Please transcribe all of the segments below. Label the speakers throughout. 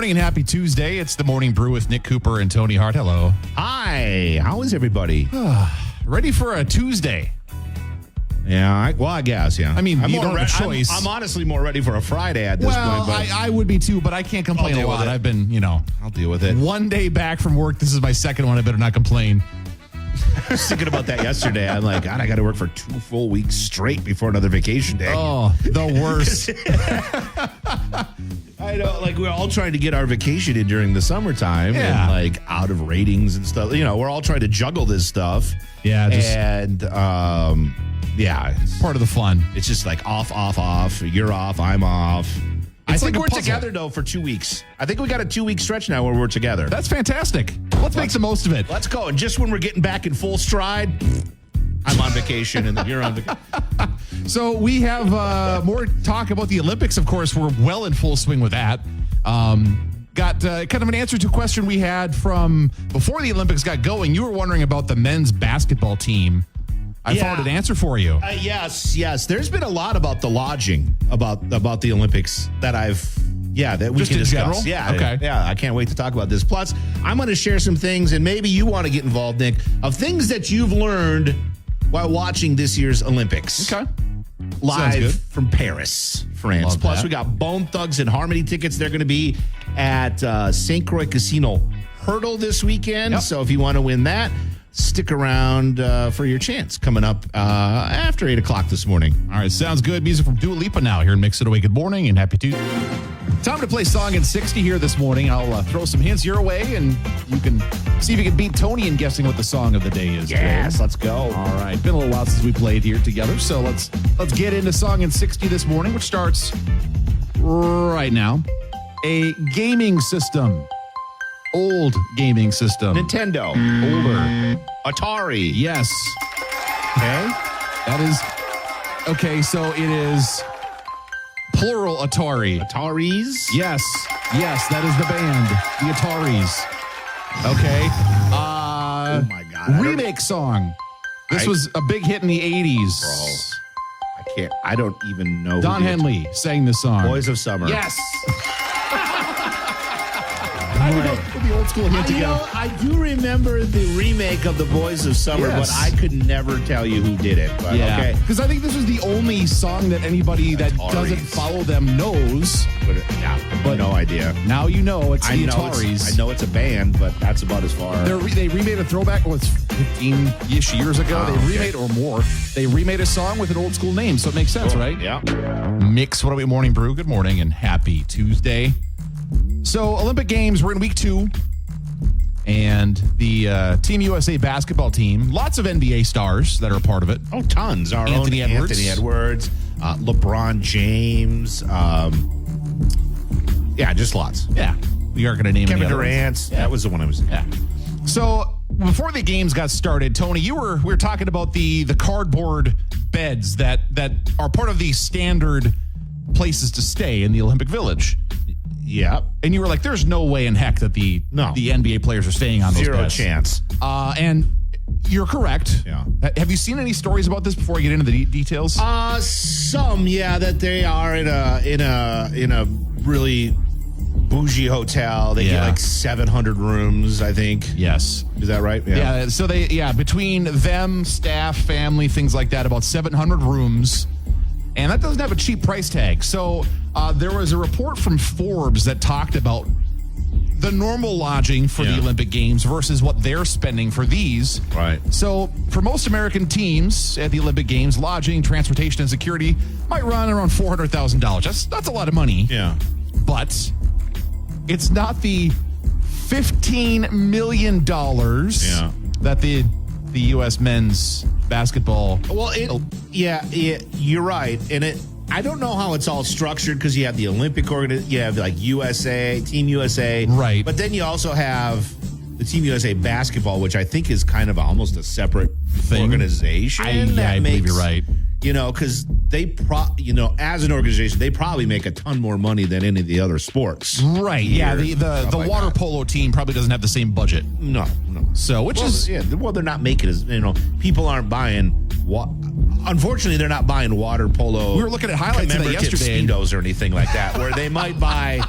Speaker 1: morning and happy Tuesday. It's the Morning Brew with Nick Cooper and Tony Hart. Hello.
Speaker 2: Hi, how is everybody?
Speaker 1: Ready for a Tuesday?
Speaker 2: Yeah, I guess, yeah.
Speaker 1: I mean,
Speaker 2: I'm
Speaker 1: you don't have a choice.
Speaker 2: I'm honestly more ready for a Friday at this point. But
Speaker 1: I would be too, but I can't complain a
Speaker 2: deal with
Speaker 1: lot.
Speaker 2: it.
Speaker 1: I've been,
Speaker 2: I'll deal with it.
Speaker 1: one day back from work. This is my second one. I better not complain.
Speaker 2: I was thinking about that yesterday. I'm like, God, I got to work for 2 full weeks straight before another vacation day.
Speaker 1: Oh, the worst.
Speaker 2: I know, like we're all trying to get our vacation in during the summertime
Speaker 1: Yeah.
Speaker 2: and like out of ratings and stuff. You know, we're all trying to juggle this stuff.
Speaker 1: Yeah,
Speaker 2: and it's
Speaker 1: part of the fun.
Speaker 2: It's just like off. You're off, I'm off. I think
Speaker 1: like a
Speaker 2: we're
Speaker 1: puzzle.
Speaker 2: together, though, for 2 weeks. I think we got a 2-week stretch now where we're together.
Speaker 1: That's fantastic. Let's make the most of it.
Speaker 2: Let's go. And just when we're getting back in full stride, I'm on vacation and then you're on vacation.
Speaker 1: So we have more talk about the Olympics. Of course, we're well in full swing with that. Got kind of an answer to a question we had from before the Olympics got going. You were wondering about the men's basketball team. I found an answer for you.
Speaker 2: Yes. There's been a lot about the lodging about the Olympics that that we
Speaker 1: Just
Speaker 2: can
Speaker 1: in
Speaker 2: discuss.
Speaker 1: general?
Speaker 2: Yeah.
Speaker 1: Okay.
Speaker 2: Yeah. I can't wait to talk about this. Plus, I'm going to share some things, and maybe you want to get involved, Nick, of things that you've learned while watching this year's Olympics.
Speaker 1: Okay. Sounds
Speaker 2: Live
Speaker 1: good.
Speaker 2: from Paris, France.
Speaker 1: Love
Speaker 2: Plus,
Speaker 1: that.
Speaker 2: we got Bone Thugs and Harmony tickets. They're going to be at St. Croix Casino Hurdle this weekend.
Speaker 1: Yep.
Speaker 2: So if you want to win that, stick around for your chance coming up after 8 o'clock this morning.
Speaker 1: All right, sounds good. Music from Dua Lipa now here in Mix It Away. Good morning and happy Tuesday. Time to play Song in 60 here this morning. I'll throw some hints your way, and you can see if you can beat Tony in guessing what the song of the day is.
Speaker 2: Yes,
Speaker 1: today.
Speaker 2: let's go.
Speaker 1: All right, been a little while since we played here together, so let's get into Song in 60 this morning, which starts right now. A gaming system. Old gaming system.
Speaker 2: Nintendo.
Speaker 1: Older.
Speaker 2: Atari.
Speaker 1: Yes. Okay. That is okay. So it is plural Atari.
Speaker 2: Ataris.
Speaker 1: Yes. That is the band, the Ataris. Okay.
Speaker 2: Oh my God.
Speaker 1: Remake song. This was a big hit in the 80s.
Speaker 2: Bro. I don't even know.
Speaker 1: Don
Speaker 2: who did.
Speaker 1: Henley sang this song.
Speaker 2: Boys of Summer.
Speaker 1: Yes. I don't know. Put the old school hint together.
Speaker 2: I do remember the remake of the Boys of Summer,
Speaker 1: Yes.
Speaker 2: but I could never tell you who did it. But okay.
Speaker 1: Because I think this was the only song that anybody that
Speaker 2: Ataris.
Speaker 1: doesn't follow them knows.
Speaker 2: But no idea.
Speaker 1: Now you know it's the
Speaker 2: I
Speaker 1: Ataris.
Speaker 2: know it's a band, but that's about as far.
Speaker 1: They remade a throwback, 15-ish years ago.
Speaker 2: Oh,
Speaker 1: They remade, or more. They remade a song with an old school name, so it makes sense, right?
Speaker 2: Yeah.
Speaker 1: Mix What Away Morning Brew. Good morning and happy Tuesday. So, Olympic Games, we're in week 2. And the Team USA basketball team, lots of NBA stars that are a part of it.
Speaker 2: Oh, tons. Our
Speaker 1: Anthony
Speaker 2: own
Speaker 1: Edwards.
Speaker 2: Anthony Edwards, LeBron James. Just lots.
Speaker 1: Yeah. We aren't going to name
Speaker 2: Kevin
Speaker 1: any other ones.
Speaker 2: Durant. That was the one I was.
Speaker 1: Yeah. So before the games got started, Tony, we were talking about the cardboard beds that are part of the standard places to stay in the Olympic Village.
Speaker 2: Yeah.
Speaker 1: And you were like, there's no way in heck that the NBA players are staying on those
Speaker 2: Zero
Speaker 1: beds.
Speaker 2: chance.
Speaker 1: And you're correct.
Speaker 2: Yeah.
Speaker 1: Have you seen any stories about this before I get into the details?
Speaker 2: Some, that they are in a really bougie hotel. They get like 700 rooms, I think.
Speaker 1: Yes.
Speaker 2: Is that right?
Speaker 1: Yeah. So between them, staff, family, things like that, about 700 rooms. And that doesn't have a cheap price tag. So there was a report from Forbes that talked about the normal lodging for the Olympic Games versus what they're spending for these.
Speaker 2: Right.
Speaker 1: So for most American teams at the Olympic Games, lodging, transportation, and security might run around $400,000. That's a lot of money.
Speaker 2: Yeah.
Speaker 1: But it's not the $15 million that the U.S. men's basketball.
Speaker 2: Well, you're right. And I don't know how it's all structured because you have the Olympic you have like USA, Team USA.
Speaker 1: Right.
Speaker 2: But then you also have the Team USA basketball, which I think is kind of almost a separate organization.
Speaker 1: I believe you're right.
Speaker 2: Because they as an organization, they probably make a ton more money than any of the other sports.
Speaker 1: Right. Yeah. The water polo team probably doesn't have the same budget.
Speaker 2: No.
Speaker 1: So,
Speaker 2: they're not making as, people aren't buying. Unfortunately, they're not buying water polo.
Speaker 1: We were looking at highlights of that
Speaker 2: commemorative
Speaker 1: yesterday.
Speaker 2: Speedos or anything like that, where they might buy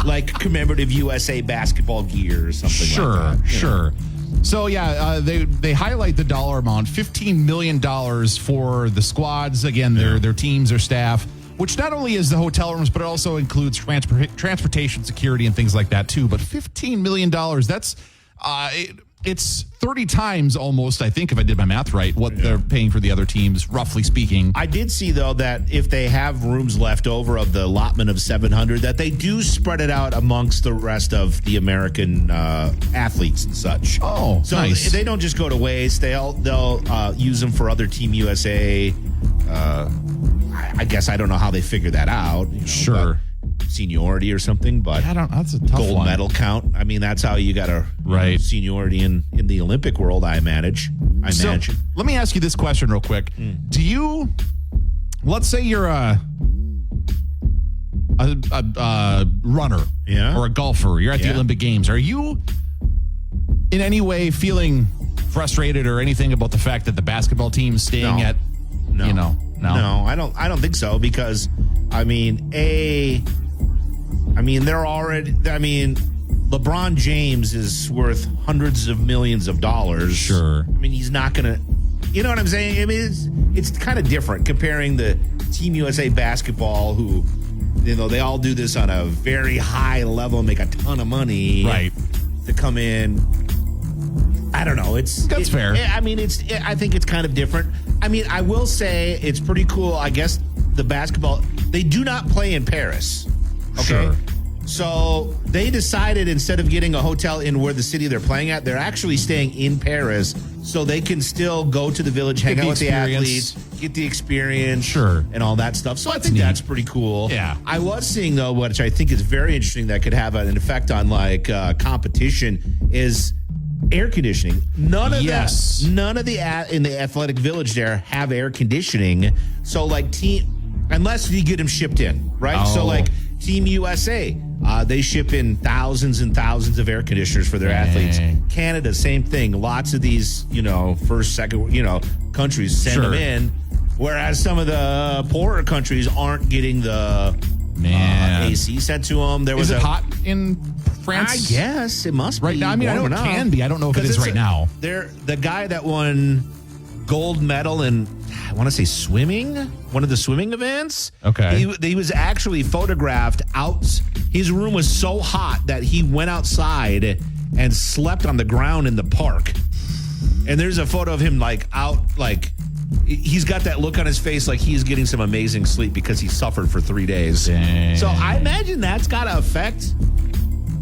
Speaker 2: like commemorative USA basketball gear or something like that.
Speaker 1: Sure. So, yeah, they highlight the dollar amount, $15 million for the squads. Again, their teams, their staff, which not only is the hotel rooms, but it also includes transportation security and things like that, too. But $15 million, that's it's 30 times almost, I think, if I did my math right, what they're paying for the other teams, roughly speaking.
Speaker 2: I did see, though, that if they have rooms left over of the allotment of 700, that they do spread it out amongst the rest of the American athletes and such.
Speaker 1: Oh,
Speaker 2: so
Speaker 1: nice.
Speaker 2: They don't just go to waste. They'll use them for other Team USA. I guess I don't know how they figure that out.
Speaker 1: Sure.
Speaker 2: Seniority or something, but
Speaker 1: that's a tough
Speaker 2: gold medal count. I mean, that's how you got to seniority in the Olympic world. I imagine.
Speaker 1: So, let me ask you this question real quick. Do you, let's say you're a runner or a golfer, you're at the Olympic Games. Are you in any way feeling frustrated or anything about the fact that the basketball team is staying at,
Speaker 2: No, I don't think so, because LeBron James is worth hundreds of millions of dollars.
Speaker 1: Sure.
Speaker 2: I mean, he's not going to, you know what I'm saying? I mean, it's kind of different comparing the Team USA basketball, who, they all do this on a very high level, make a ton of money.
Speaker 1: Right.
Speaker 2: To come in. I don't know.
Speaker 1: That's fair.
Speaker 2: I mean, I think it's kind of different. I mean, I will say it's pretty cool. I guess the basketball, they do not play in Paris. Okay.
Speaker 1: Sure.
Speaker 2: So they decided, instead of getting a hotel in where the city they're playing at, they're actually staying in Paris so they can still go to the village, hang out with the athletes, get the experience, and all that stuff. So I think that's pretty cool.
Speaker 1: Yeah.
Speaker 2: I was seeing, though, which I think is very interesting that could have an effect on competition, is air conditioning. None of the in the athletic village there have air conditioning. So unless you get them shipped in, right?
Speaker 1: Oh.
Speaker 2: So Team USA, they ship in thousands and thousands of air conditioners for their athletes. Canada, same thing. Lots of these, first, second, countries send them in. Whereas some of the poorer countries aren't getting the AC sent to them.
Speaker 1: Is it hot in France?
Speaker 2: I guess it must be
Speaker 1: right now. I mean, I know it can be. I don't know if it is right now.
Speaker 2: The guy that won gold medal in, I want to say swimming, one of the swimming events.
Speaker 1: Okay.
Speaker 2: He was actually photographed out. His room was so hot that he went outside and slept on the ground in the park. And there's a photo of him he's got that look on his face like he's getting some amazing sleep because he suffered for 3 days.
Speaker 1: Dang.
Speaker 2: So I imagine that's got to affect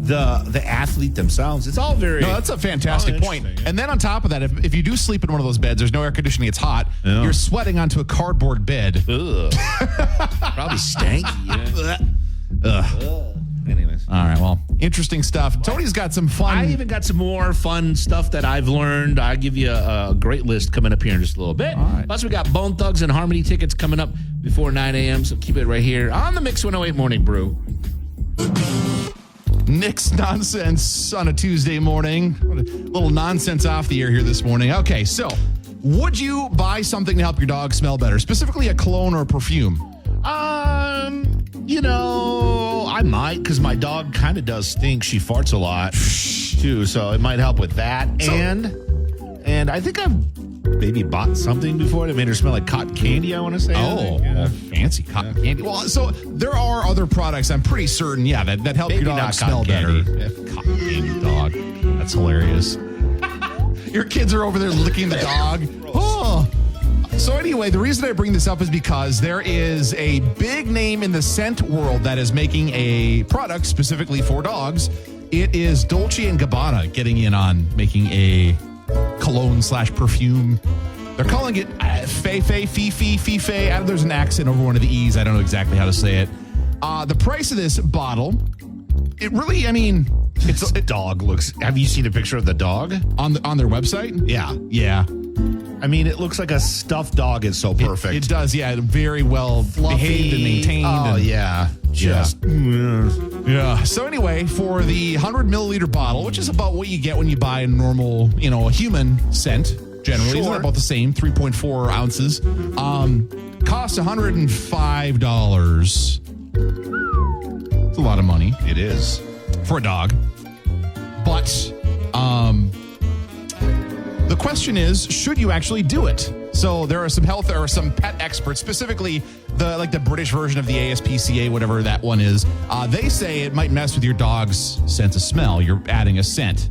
Speaker 2: the athlete themselves. It's all very...
Speaker 1: No, that's a fantastic point. And then on top of that, if you do sleep in one of those beds, there's no air conditioning, it's hot, you're sweating onto a cardboard bed.
Speaker 2: Ugh. Probably stanky. Ugh. Anyways.
Speaker 1: All right, well, interesting stuff. Tony's got some fun.
Speaker 2: I even got some more fun stuff that I've learned. I'll give you a great list coming up here in just a little bit.
Speaker 1: All right.
Speaker 2: Plus, we got Bone Thugs and Harmony tickets coming up before 9 a.m., so keep it right here on the Mix 108 Morning Brew.
Speaker 1: Nick's nonsense on a Tuesday morning. A little nonsense off the air here this morning. Okay, so would you buy something to help your dog smell better, specifically a cologne or a perfume?
Speaker 2: I might, because my dog kind of does stink. She farts a lot, too, so it might help with that. And I think I've maybe bought something before that made her smell like cotton candy, I want to say.
Speaker 1: Fancy cotton candy. Well, so there are other products, I'm pretty certain, that help your dog smell better. Cotton candy dog. That's hilarious. Your kids are over there licking the dog. Oh. So anyway, the reason I bring this up is because there is a big name in the scent world that is making a product specifically for dogs. It is Dolce & Gabbana getting in on making a cologne/perfume. They're calling it Fifi. There's an accent over one of the E's. I don't know exactly how to say it. The price of this bottle, it really, it's a dog looks.
Speaker 2: Have you seen a picture of the dog?
Speaker 1: On their website?
Speaker 2: Yeah. It looks like a stuffed dog. It's so perfect.
Speaker 1: It does, very well behaved and maintained.
Speaker 2: Oh, yeah.
Speaker 1: Yeah. So anyway, for the 100 milliliter bottle, which is about what you get when you buy a normal, a human scent, generally, isn't that about the same? 3.4 ounces. Costs $105. It's a lot of money
Speaker 2: It is.
Speaker 1: for a dog. But the question is, should you actually do it? So there are some pet experts, specifically the British version of the ASPCA, whatever that one is. They say it might mess with your dog's sense of smell. You're adding a scent.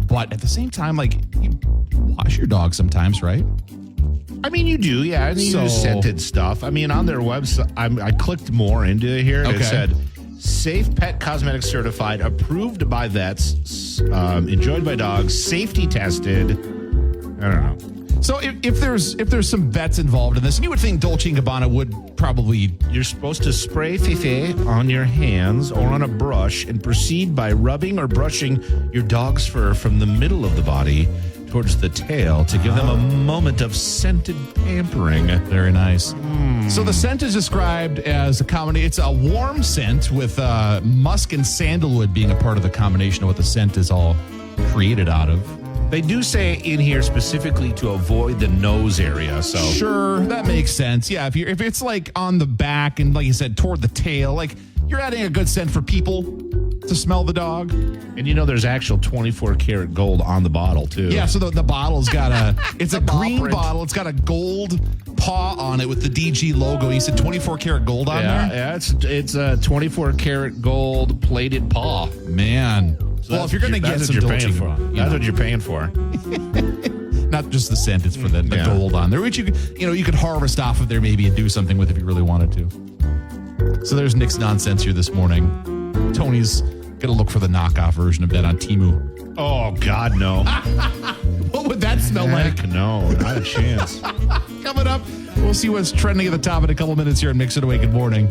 Speaker 1: But at the same time, like, you wash your dog sometimes, right?
Speaker 2: I mean, you do, yeah. And you use scented stuff. I mean, on their website, I clicked more into it here. And It said, Safe Pet Cosmetics certified, approved by vets, enjoyed by dogs, safety tested. I don't know.
Speaker 1: So if there's some vets involved in this, and you would think Dolce & Gabbana would probably...
Speaker 2: You're supposed to spray Fifi on your hands or on a brush and proceed by rubbing or brushing your dog's fur from the middle of the body towards the tail to give them a moment of scented pampering.
Speaker 1: Very nice. So the scent is described as it's a warm scent with musk and sandalwood being a part of the combination of what the scent is all created out of.
Speaker 2: They do say in here specifically to avoid the nose area. So
Speaker 1: sure, that makes sense. Yeah, if it's like on the back and, like you said, toward the tail, like you're adding a good scent for people to smell the dog.
Speaker 2: And there's actual 24 karat gold on the bottle too.
Speaker 1: Yeah, so the bottle's got it's a green
Speaker 2: print.
Speaker 1: bottle. It's got a gold paw on it with the DG logo. You said 24 karat gold on there?
Speaker 2: Yeah, it's a 24 karat gold plated paw.
Speaker 1: Man.
Speaker 2: So
Speaker 1: well, if you're going to get some Dolce & Gabbana,
Speaker 2: that's what you're paying for.
Speaker 1: Not just the scent, it's for the gold on there, which you could harvest off of there maybe and do something with if you really wanted to. So there's Nick's nonsense here this morning. Tony's going to look for the knockoff version of that on Temu.
Speaker 2: Oh, God, no.
Speaker 1: What would that smell like?
Speaker 2: No, not a chance.
Speaker 1: Coming up, we'll see what's trending at the top in a couple minutes here on Mix It Away. Good morning.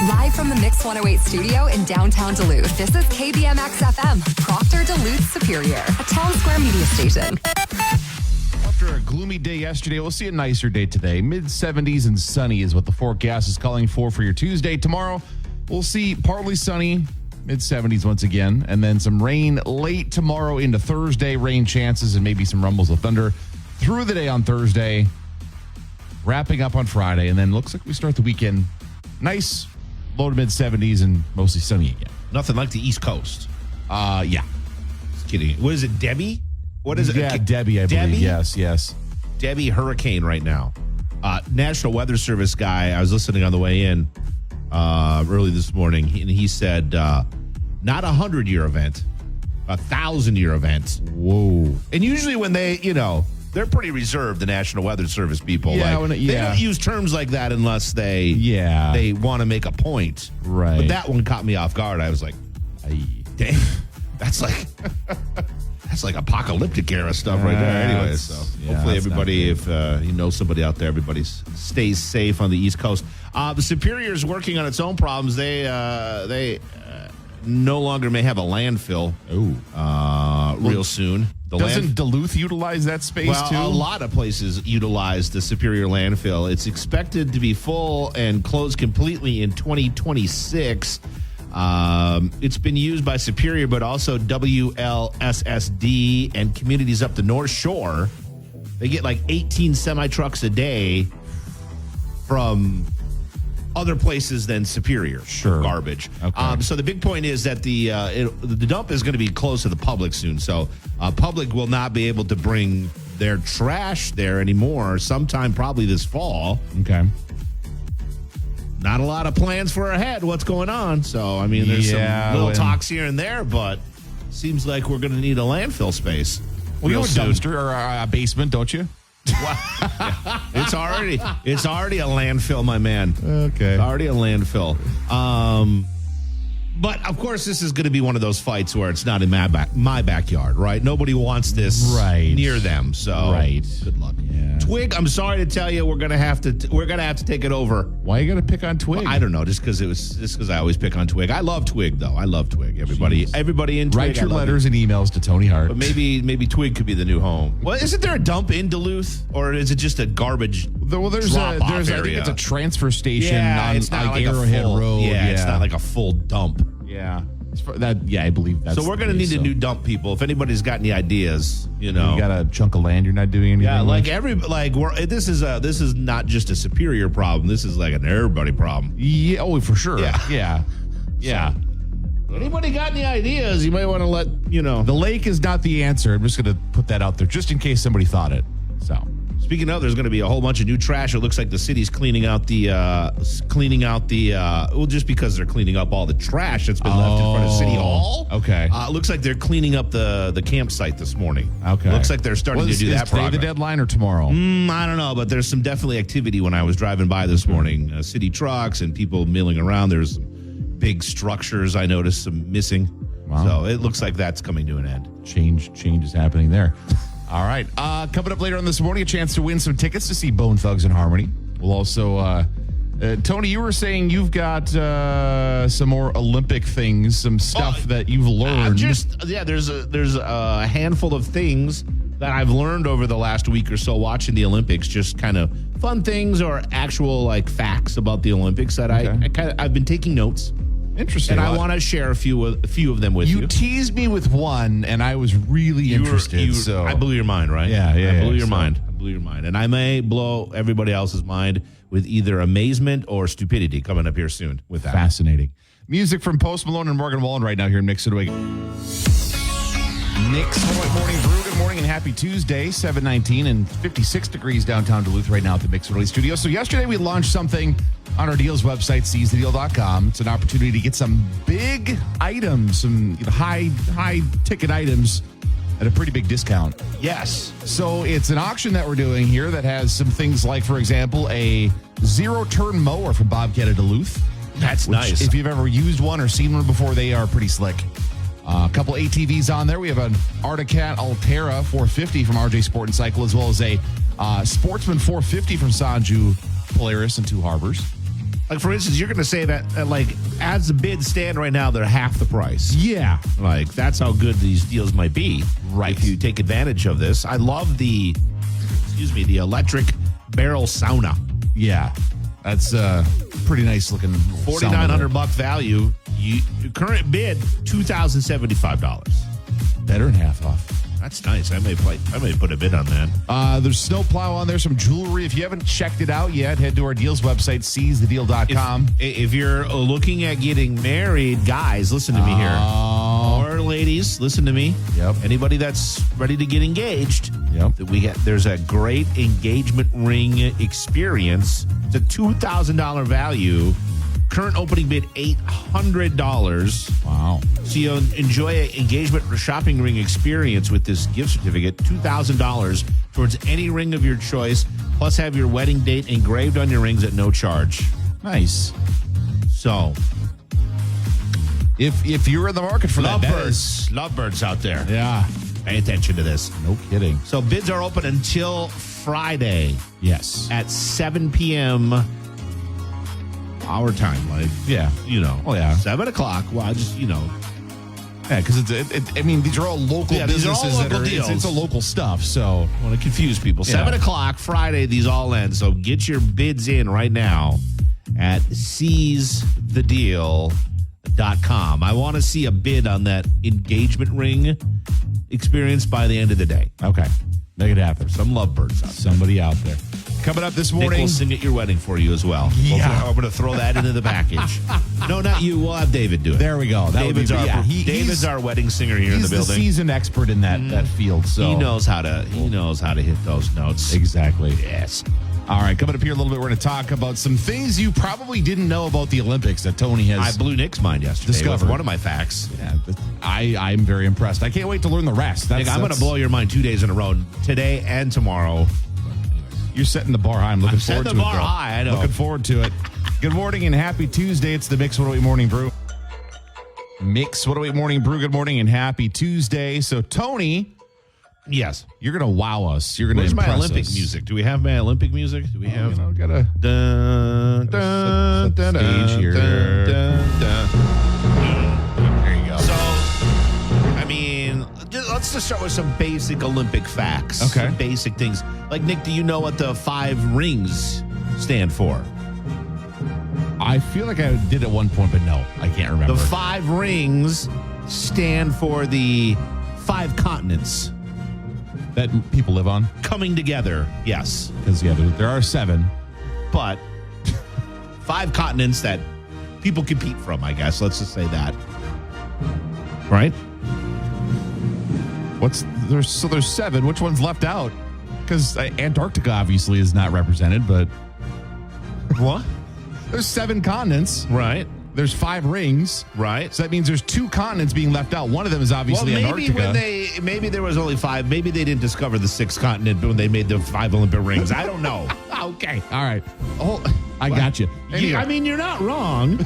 Speaker 3: Live from the Mix 108 studio in downtown Duluth, this is KBMX FM, Proctor Duluth Superior, a town square media station.
Speaker 1: After a gloomy day yesterday, we'll see a nicer day today. Mid-70s and sunny is what the forecast is calling for your Tuesday. Tomorrow, we'll see partly sunny, mid-70s once again, and then some rain late tomorrow into Thursday. Rain chances and maybe some rumbles of thunder through the day on Thursday, wrapping up on Friday, and then looks like we start the weekend nice, low to mid-70s and mostly sunny again.
Speaker 2: Nothing like the East Coast.
Speaker 1: Yeah.
Speaker 2: Just kidding. What is it, Debbie? What is it?
Speaker 1: Yeah, Debbie, I believe. Yes.
Speaker 2: Debbie hurricane right now. National Weather Service guy, I was listening on the way in early this morning, and he said not 100-year event, 1,000-year event.
Speaker 1: Whoa.
Speaker 2: And usually when they, they're pretty reserved, the National Weather Service people.
Speaker 1: Yeah,
Speaker 2: They don't use terms like that unless they want to make a point.
Speaker 1: Right.
Speaker 2: But that one caught me off guard. I was like, dang, that's like apocalyptic era stuff right there. Anyway, so hopefully everybody, if you know somebody out there, everybody stays safe on the East Coast. The Superior is working on its own problems. They no longer may have a landfill. Real soon.
Speaker 1: Doesn't Duluth utilize that space too?
Speaker 2: A lot of places utilize the Superior landfill. It's expected to be full and closed completely in 2026. It's been used by Superior, but also WLSSD and communities up the North Shore. They get like 18 semi-trucks a day from other places than Superior.
Speaker 1: Sure.
Speaker 2: Garbage.
Speaker 1: Okay.
Speaker 2: So the big point is that the dump is going to be close to the public soon. So public will not be able to bring their trash there anymore sometime probably this fall.
Speaker 1: Okay.
Speaker 2: Not a lot of plans for ahead. What's going on? So, I mean, there's some little talks here and there, but seems like we're going to need a landfill space.
Speaker 1: Well, you know a dumpster or a basement, don't you?
Speaker 2: It's already a landfill, my man.
Speaker 1: Okay.
Speaker 2: Already a landfill. But of course, this is going to be one of those fights where it's not in my backyard, right? Nobody wants this near them. So, good luck. Yeah. Twig, I'm sorry to tell you, we're gonna have to take it over.
Speaker 1: Why you gotta pick on Twig?
Speaker 2: Well, I don't know, just because I always pick on Twig. I love Twig though. I love Twig. Everybody in Twig.
Speaker 1: Write your letters and emails to Tony Hart.
Speaker 2: But maybe Twig could be the new home. Well, isn't there a dump in Duluth, or is it just a garbage?
Speaker 1: Well, there's I think it's a transfer station on
Speaker 2: it's not
Speaker 1: like Arrowhead Road.
Speaker 2: Yeah, it's not like a full dump.
Speaker 1: Yeah. I believe that's.
Speaker 2: So we're going to need a new dump, people. If anybody's got any ideas,
Speaker 1: You got a chunk of land you're not doing anything.
Speaker 2: Yeah,
Speaker 1: with?
Speaker 2: this is not just a Superior problem. This is like an everybody problem.
Speaker 1: Yeah. Oh, for sure.
Speaker 2: Yeah.
Speaker 1: Yeah.
Speaker 2: Anybody got any ideas? You might want to let
Speaker 1: The lake is not the answer. I'm just going to put that out there just in case somebody thought it. So.
Speaker 2: Speaking of, there's going to be a whole bunch of new trash. It looks like the city's cleaning out the just because they're cleaning up all the trash that's been left in front of City Hall.
Speaker 1: Okay.
Speaker 2: It looks like they're cleaning up the campsite this morning.
Speaker 1: Okay.
Speaker 2: Looks like they're starting to do that
Speaker 1: Is today
Speaker 2: progress.
Speaker 1: the deadline or tomorrow?
Speaker 2: I don't know, but there's some definitely activity when I was driving by this morning. City trucks and people milling around. There's some big structures I noticed some missing.
Speaker 1: Wow.
Speaker 2: So it looks like that's coming to an end.
Speaker 1: Change is happening there. All right. Coming up later on this morning, a chance to win some tickets to see Bone Thugs and Harmony. We'll also, Tony, you were saying you've got some more Olympic things, some stuff that you've learned.
Speaker 2: There's a handful of things that I've learned over the last week or so watching the Olympics, just kind of fun things or actual like facts about the Olympics that I've been taking notes.
Speaker 1: Interesting.
Speaker 2: And I want to share a few of them with you.
Speaker 1: You teased me with one, and I was really interested. So
Speaker 2: I blew your mind, right?
Speaker 1: Yeah.
Speaker 2: I blew your mind. I blew your mind. And I may blow everybody else's mind with either amazement or stupidity coming up here soon with that.
Speaker 1: Fascinating. Music from Post Malone and Morgan Wallen right now here in Mix It Away. Nick's Morning Brew. Good morning and happy Tuesday, 7:19 and 56 degrees downtown Duluth right now at the Mix It Away studio. So yesterday we launched something on our deals website, seizethedeal.com. It's an opportunity to get some big items, some high ticket items at a pretty big discount.
Speaker 2: Yes.
Speaker 1: So it's an auction that we're doing here that has some things like, for example, a zero-turn mower from Bobcat of Duluth.
Speaker 2: That's nice.
Speaker 1: If you've ever used one or seen one before, they are pretty slick. A couple ATVs on there. We have an Articat Altera 450 from RJ Sport and Cycle, as well as a Sportsman 450 from Sanju, Polaris, and Two Harbors.
Speaker 2: Like, for instance, you're going to say that, as the bids stand right now, they're half the price.
Speaker 1: Yeah.
Speaker 2: Like, that's how good these deals might be.
Speaker 1: Right.
Speaker 2: If you take advantage of this. I love the electric barrel sauna.
Speaker 1: Yeah. That's pretty nice looking.
Speaker 2: $4,900 value. Your current bid, $2,075.
Speaker 1: Better than half off.
Speaker 2: That's nice. I may put a bid on that.
Speaker 1: There's snowplow on there, some jewelry. If you haven't checked it out yet, head to our deals website, seizethedeal.com.
Speaker 2: If you're looking at getting married, guys, listen to me here. Or ladies, listen to me.
Speaker 1: Yep.
Speaker 2: Anybody that's ready to get engaged.
Speaker 1: Yep.
Speaker 2: There's a great engagement ring experience. It's a $2,000 value. Current opening bid, $800.
Speaker 1: Wow.
Speaker 2: So you enjoy an engagement or shopping ring experience with this gift certificate, $2,000 towards any ring of your choice, plus have your wedding date engraved on your rings at no charge.
Speaker 1: Nice.
Speaker 2: So,
Speaker 1: if you're in the market for
Speaker 2: lovebirds out there.
Speaker 1: Yeah.
Speaker 2: Pay attention to this.
Speaker 1: No kidding.
Speaker 2: So bids are open until Friday.
Speaker 1: Yes.
Speaker 2: At 7 p.m. our time.
Speaker 1: Oh, yeah.
Speaker 2: 7 o'clock. Well,
Speaker 1: Yeah, because these are all local businesses.
Speaker 2: These are all local deals.
Speaker 1: It's a local stuff, so.
Speaker 2: I want to confuse people. 7 o'clock Friday, these all end. So get your bids in right now at seizethedeal.com. I want to see a bid on that engagement ring experience by the end of the day.
Speaker 1: Okay. Make it happen.
Speaker 2: Some lovebirds out there.
Speaker 1: Somebody out there. Coming up this morning.
Speaker 2: Nick will sing at your wedding for you as well.
Speaker 1: Yeah.
Speaker 2: I'm going to throw that into the package. No, not you. We'll have David do it.
Speaker 1: There we go.
Speaker 2: David's our wedding singer here in the building.
Speaker 1: He's the seasoned expert in that field. So
Speaker 2: he knows how to hit those notes.
Speaker 1: Exactly.
Speaker 2: Yes.
Speaker 1: All right, coming up here a little bit, we're going to talk about some things you probably didn't know about the Olympics that Tony has.
Speaker 2: I blew Nick's mind yesterday.
Speaker 1: Discovered
Speaker 2: With one of my facts.
Speaker 1: Yeah, I'm very impressed. I can't wait to learn the rest.
Speaker 2: Nick, I'm going to blow your mind 2 days in a row, today and tomorrow.
Speaker 1: You're setting the bar high. I'm looking forward to it.
Speaker 2: Setting the bar high, I know.
Speaker 1: Looking forward to it. Good morning and happy Tuesday. It's the Mix 108 Morning Brew. Mix 108 Morning Brew. Good morning and happy Tuesday. So, Tony.
Speaker 2: Yes.
Speaker 1: You're going to wow us. You're going to
Speaker 2: impress
Speaker 1: us.
Speaker 2: Where's my Olympic music? Do we have my Olympic music? Do we have?
Speaker 1: Gotta
Speaker 2: set the
Speaker 1: stage here.
Speaker 2: There you go. So, let's just start with some basic Olympic facts.
Speaker 1: Okay.
Speaker 2: Some basic things. Like, Nick, do you know what the 5 rings stand for?
Speaker 1: I feel like I did at one point, but no, I can't remember.
Speaker 2: The 5 rings stand for the 5 continents
Speaker 1: that people live on?
Speaker 2: coming together. Yes.
Speaker 1: Because, there are 7.
Speaker 2: But 5 continents that people compete from, I guess. Let's just say that. Right?
Speaker 1: There's 7. Which one's left out? Because Antarctica obviously is not represented, but
Speaker 2: What?
Speaker 1: there's 7 continents.
Speaker 2: Right.
Speaker 1: There's 5 rings.
Speaker 2: Right.
Speaker 1: So that means there's 2 continents being left out. One of them is obviously Antarctica.
Speaker 2: Maybe there was only 5. Maybe they didn't discover the 6th continent when they made the 5 Olympic rings. I don't know.
Speaker 1: Okay. All right. Oh, I got you.
Speaker 2: I mean, you're not wrong.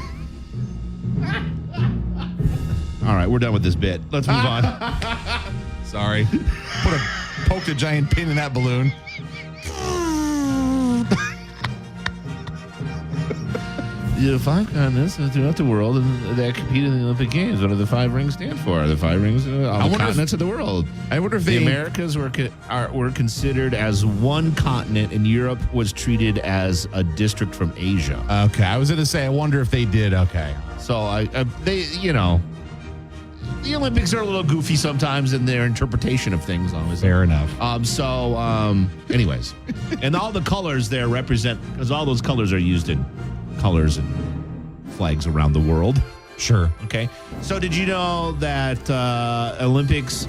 Speaker 2: All right, we're done with this bit. Let's move on.
Speaker 1: Sorry. Poked a giant pin in that balloon.
Speaker 2: The 5 continents throughout the world that compete in the Olympic Games. What do the 5 rings stand for? The 5 rings all the continents of the world.
Speaker 1: I wonder if
Speaker 2: the Americas were considered as one continent, and Europe was treated as a district from Asia.
Speaker 1: Okay, I was going to say, I wonder if they did. Okay.
Speaker 2: So the Olympics are a little goofy sometimes in their interpretation of things. Always
Speaker 1: fair enough.
Speaker 2: Anyways, and all the colors there represent, because all those colors are used in colors and flags around the world.
Speaker 1: Sure.
Speaker 2: Okay. So did you know that Olympics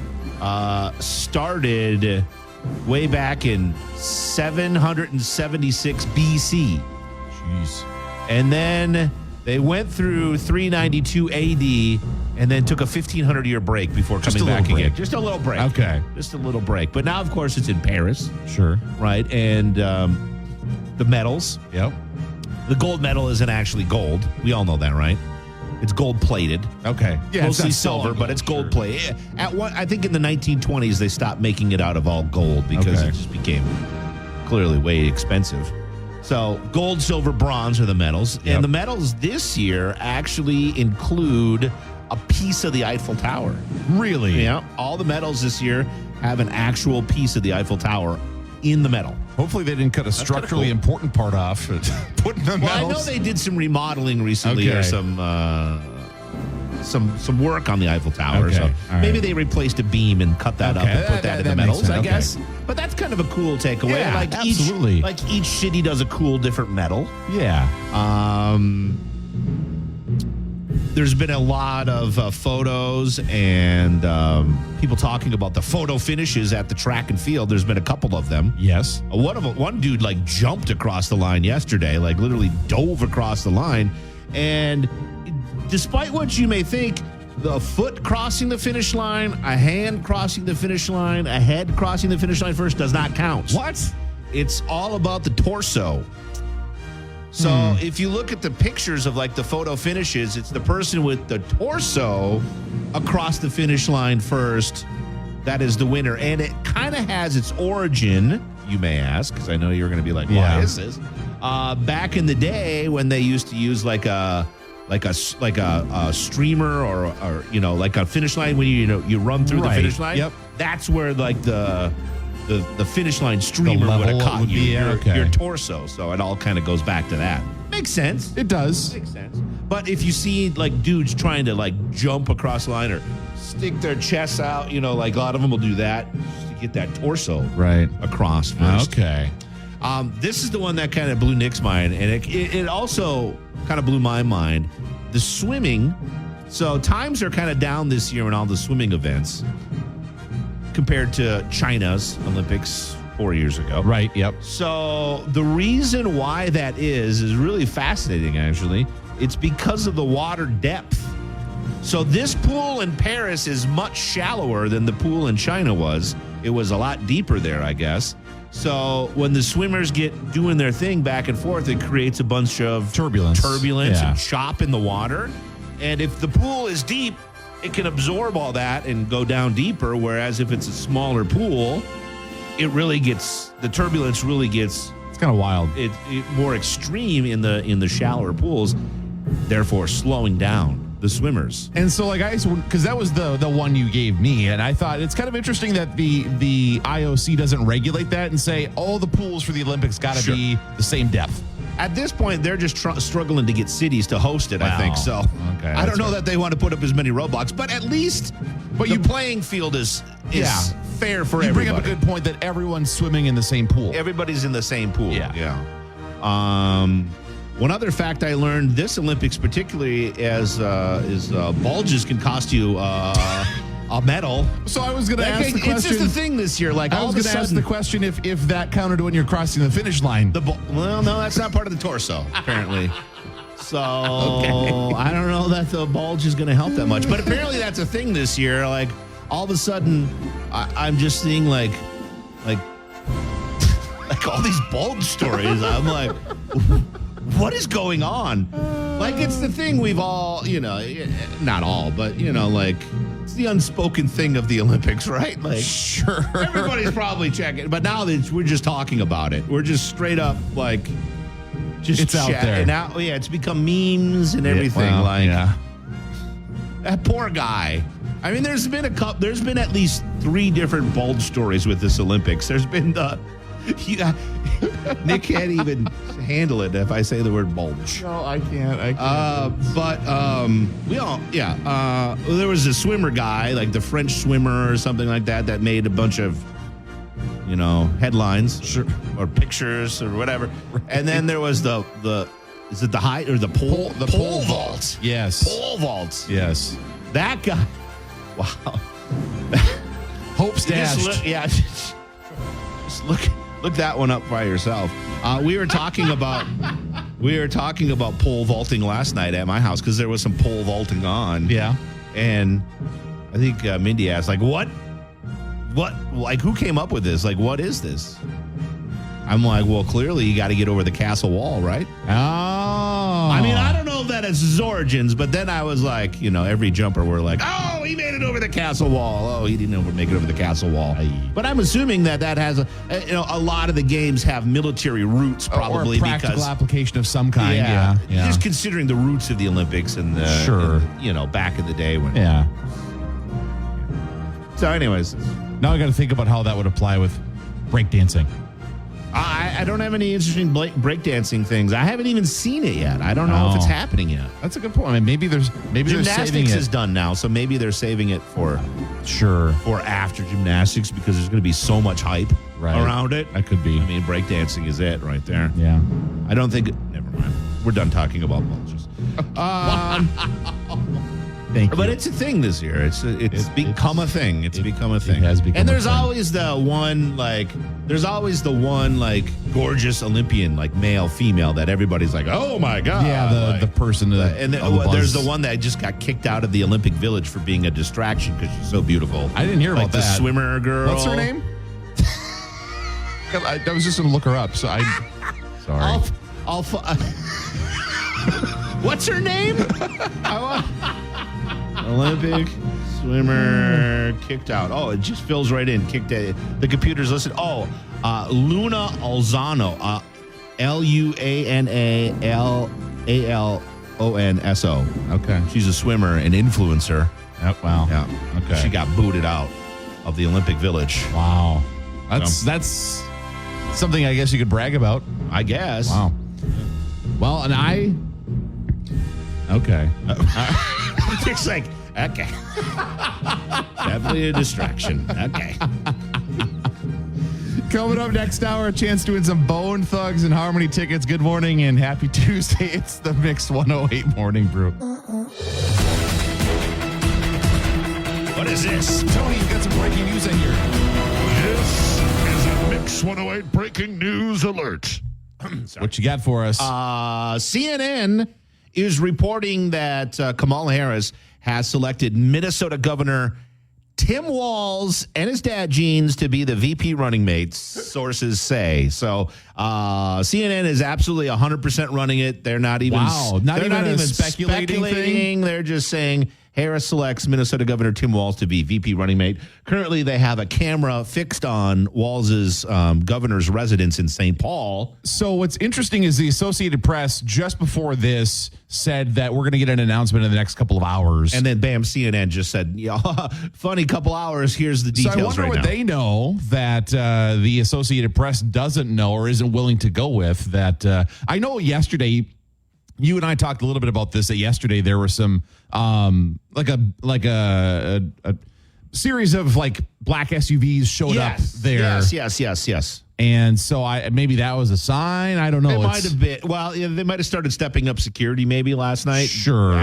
Speaker 2: started way back in 776 BC?
Speaker 1: Jeez.
Speaker 2: And then they went through 392 AD and then took a 1,500-year break before coming back again. Just a little break.
Speaker 1: Okay.
Speaker 2: Just a little break. But now, of course, it's in Paris.
Speaker 1: Sure.
Speaker 2: Right. And the medals.
Speaker 1: Yep.
Speaker 2: The gold medal isn't actually gold. We all know that, right? It's gold plated.
Speaker 1: Okay.
Speaker 2: Yeah, mostly silver, but it's gold plated. I think in the 1920s they stopped making it out of all gold because it just became clearly way expensive. So gold, silver, bronze are the medals. Yep. And the medals this year actually include a piece of the Eiffel Tower.
Speaker 1: Really?
Speaker 2: Yeah. All the medals this year have an actual piece of the Eiffel Tower in the medal.
Speaker 1: Hopefully they didn't cut a structurally important part off. Putting the medals.
Speaker 2: Well, I know they did some remodeling recently or some work on the Eiffel Tower.
Speaker 1: Okay.
Speaker 2: So maybe
Speaker 1: right.
Speaker 2: they replaced a beam and cut that up and put that in the medals, I guess. But that's kind of a cool takeaway.
Speaker 1: Yeah, absolutely.
Speaker 2: Each city does a cool different medal.
Speaker 1: Yeah.
Speaker 2: There's been a lot of photos and people talking about the photo finishes at the track and field. There's been a couple of them.
Speaker 1: Yes.
Speaker 2: One dude jumped across the line yesterday, literally dove across the line. And despite what you may think, the foot crossing the finish line, a hand crossing the finish line, a head crossing the finish line first does not count.
Speaker 1: What?
Speaker 2: It's all about the torso. So if you look at the pictures of the photo finishes, it's the person with the torso across the finish line first that is the winner. And it kind of has its origin, you may ask, because I know you're going to be like, why is this? Back in the day when they used to use a streamer or a finish line when you run through the finish line.
Speaker 1: Yep.
Speaker 2: That's where the finish line streamer would have caught your torso. So it all kind of goes back to that. Makes sense.
Speaker 1: It does.
Speaker 2: Makes sense. But if you see dudes trying to jump across the line or stick their chests out, a lot of them will do that just to get that torso across first.
Speaker 1: Okay.
Speaker 2: This is the one that kind of blew Nick's mind, and it also kind of blew my mind. The swimming. So times are kind of down this year in all the swimming events compared to China's Olympics 4 years ago.
Speaker 1: Right, yep.
Speaker 2: So the reason why that is really fascinating, actually. It's because of the water depth. So this pool in Paris is much shallower than the pool in China was. It was a lot deeper there, I guess. So when the swimmers get doing their thing back and forth, it creates a bunch of
Speaker 1: turbulence
Speaker 2: and chop in the water. And if the pool is deep, it can absorb all that and go down deeper, whereas if it's a smaller pool, the turbulence really gets
Speaker 1: it's kind of wild.
Speaker 2: It more extreme in the shallower pools, therefore slowing down the swimmers.
Speaker 1: And so because that was the one you gave me, and I thought it's kind of interesting that the IOC doesn't regulate that and say all the pools for the Olympics got to be the same depth.
Speaker 2: At this point, they're just struggling to get cities to host it, I think. So
Speaker 1: Okay,
Speaker 2: I don't know that they want to put up as many roadblocks, but at least the playing field is fair for everybody.
Speaker 1: You bring up a good point that everyone's swimming in the same pool.
Speaker 2: Everybody's in the same pool.
Speaker 1: Yeah.
Speaker 2: One other fact I learned this Olympics, particularly, is bulges can cost you a medal.
Speaker 1: So I was going to ask the question.
Speaker 2: It's just a thing this year. Like
Speaker 1: I was going to ask the question if that counted when you're crossing the finish line.
Speaker 2: Well, no, that's not part of the torso, apparently. So I don't know that the bulge is going to help that much. But apparently that's a thing this year. Like all of a sudden, I'm just seeing like all these bulge stories. I'm like, what is going on? Like it's the thing we've all, not all, but like it's the unspoken thing of the Olympics, right? Like
Speaker 1: sure,
Speaker 2: everybody's probably checking, but now that we're just talking about it, we're just straight up like.
Speaker 1: It's out there.
Speaker 2: Now, it's become memes and everything. That poor guy. I mean, there's been at least 3 different bulge stories with this Olympics. There's been Nick can't even handle it if I say the word bulge.
Speaker 1: No, I can't.
Speaker 2: There was a swimmer guy, like the French swimmer or something like that made a bunch of headlines,
Speaker 1: sure,
Speaker 2: or pictures or whatever. Right. And then there was the is it the height or the pole vault?
Speaker 1: Yes.
Speaker 2: Pole vault.
Speaker 1: Yes.
Speaker 2: That guy. Wow.
Speaker 1: Hope stashed.
Speaker 2: Just look that one up by yourself. We were talking about pole vaulting last night at my house because there was some pole vaulting on.
Speaker 1: Yeah.
Speaker 2: And I think Mindy asked, like, what, like, who came up with this? Like, what is this? I'm like, well, clearly you got to get over the castle wall, right?
Speaker 1: Oh.
Speaker 2: I mean, I don't know if that is his origins, but then I was like, every jumper were like, oh, he made it over the castle wall. Oh, he didn't make it over the castle wall. But I'm assuming that has a lot of the games have military roots, probably,
Speaker 1: or a practical application of some kind.
Speaker 2: Yeah. Just considering the roots of the Olympics and back in the day when.
Speaker 1: Yeah.
Speaker 2: So, anyways,
Speaker 1: now I got to think about how that would apply with breakdancing.
Speaker 2: I don't have any interesting breakdancing things. I haven't even seen it yet. I don't know if it's happening yet.
Speaker 1: That's a good point. I mean, maybe they're saving it.
Speaker 2: Gymnastics is done now, so maybe they're saving it for after gymnastics because there's going to be so much hype around it.
Speaker 1: That could be.
Speaker 2: I mean, breakdancing is it right there.
Speaker 1: Yeah.
Speaker 2: I don't think. Never mind. We're done talking about bulges.
Speaker 1: Thank you.
Speaker 2: But it's a thing this year. It's become a thing. It's become a thing.
Speaker 1: It has become
Speaker 2: and there's
Speaker 1: a thing.
Speaker 2: always the one gorgeous Olympian, like male, female, that everybody's like, oh my God.
Speaker 1: Yeah, the person.
Speaker 2: There's the one that just got kicked out of the Olympic Village for being a distraction because she's so beautiful.
Speaker 1: I didn't hear about
Speaker 2: the
Speaker 1: that.
Speaker 2: Swimmer girl.
Speaker 1: What's her name? I was just going to look her up. So sorry.
Speaker 2: What's her name? Olympic swimmer kicked out. Oh, it just fills right in. Kicked out. The computer's listed. Oh, Luna Alzano. LUANALALONSO.
Speaker 1: Okay.
Speaker 2: She's a swimmer and influencer.
Speaker 1: Oh, wow.
Speaker 2: Yeah.
Speaker 1: Okay.
Speaker 2: She got booted out of the Olympic Village.
Speaker 1: Wow. That's something I guess you could brag about.
Speaker 2: I guess.
Speaker 1: Wow. Well, and I. Okay.
Speaker 2: It's like, okay. Definitely a distraction. Okay.
Speaker 1: Coming up next hour, a chance to win some Bone Thugs and Harmony tickets. Good morning and happy Tuesday. It's the Mix 108 Morning Brew.
Speaker 2: What is this?
Speaker 1: Tony, you've got some breaking news in here.
Speaker 4: This is a Mix 108 breaking news alert.
Speaker 1: What you got for us?
Speaker 2: CNN is reporting that Kamala Harris has selected Minnesota Governor Tim Walz and his dad, Jeans, to be the VP running mates, sources say. So CNN is absolutely 100% running it. They're not even,
Speaker 1: not even speculating thing?
Speaker 2: They're just saying, Harris selects Minnesota Governor Tim Walz to be VP running mate. Currently, they have a camera fixed on Walz's governor's residence in St. Paul.
Speaker 1: So what's interesting is the Associated Press just before this said that we're going to get an announcement in the next couple of hours.
Speaker 2: And then, bam, CNN just said, yeah, funny couple hours. Here's the details
Speaker 1: so I wonder what they know that the Associated Press doesn't know or isn't willing to go with. That I know yesterday, you and I talked a little bit about this. That yesterday there were some like a series of like black SUVs showed up there.
Speaker 2: Yes.
Speaker 1: And so maybe that was a sign. I don't know.
Speaker 2: It might have been. Well, yeah, they might have started stepping up security maybe last night.
Speaker 1: Sure.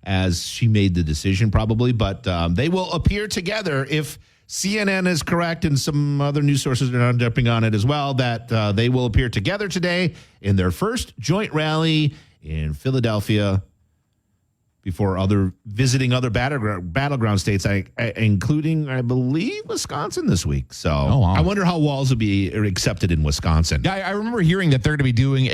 Speaker 2: As she made the decision, probably. But they will appear together if CNN is correct, and some other news sources are not jumping on it as well, that they will appear together today in their first joint rally in Philadelphia before visiting other battleground states, including, I believe, Wisconsin this week. So
Speaker 1: wow.
Speaker 2: I wonder how Walz will be accepted in Wisconsin.
Speaker 1: Yeah, I remember hearing that they're going to be doing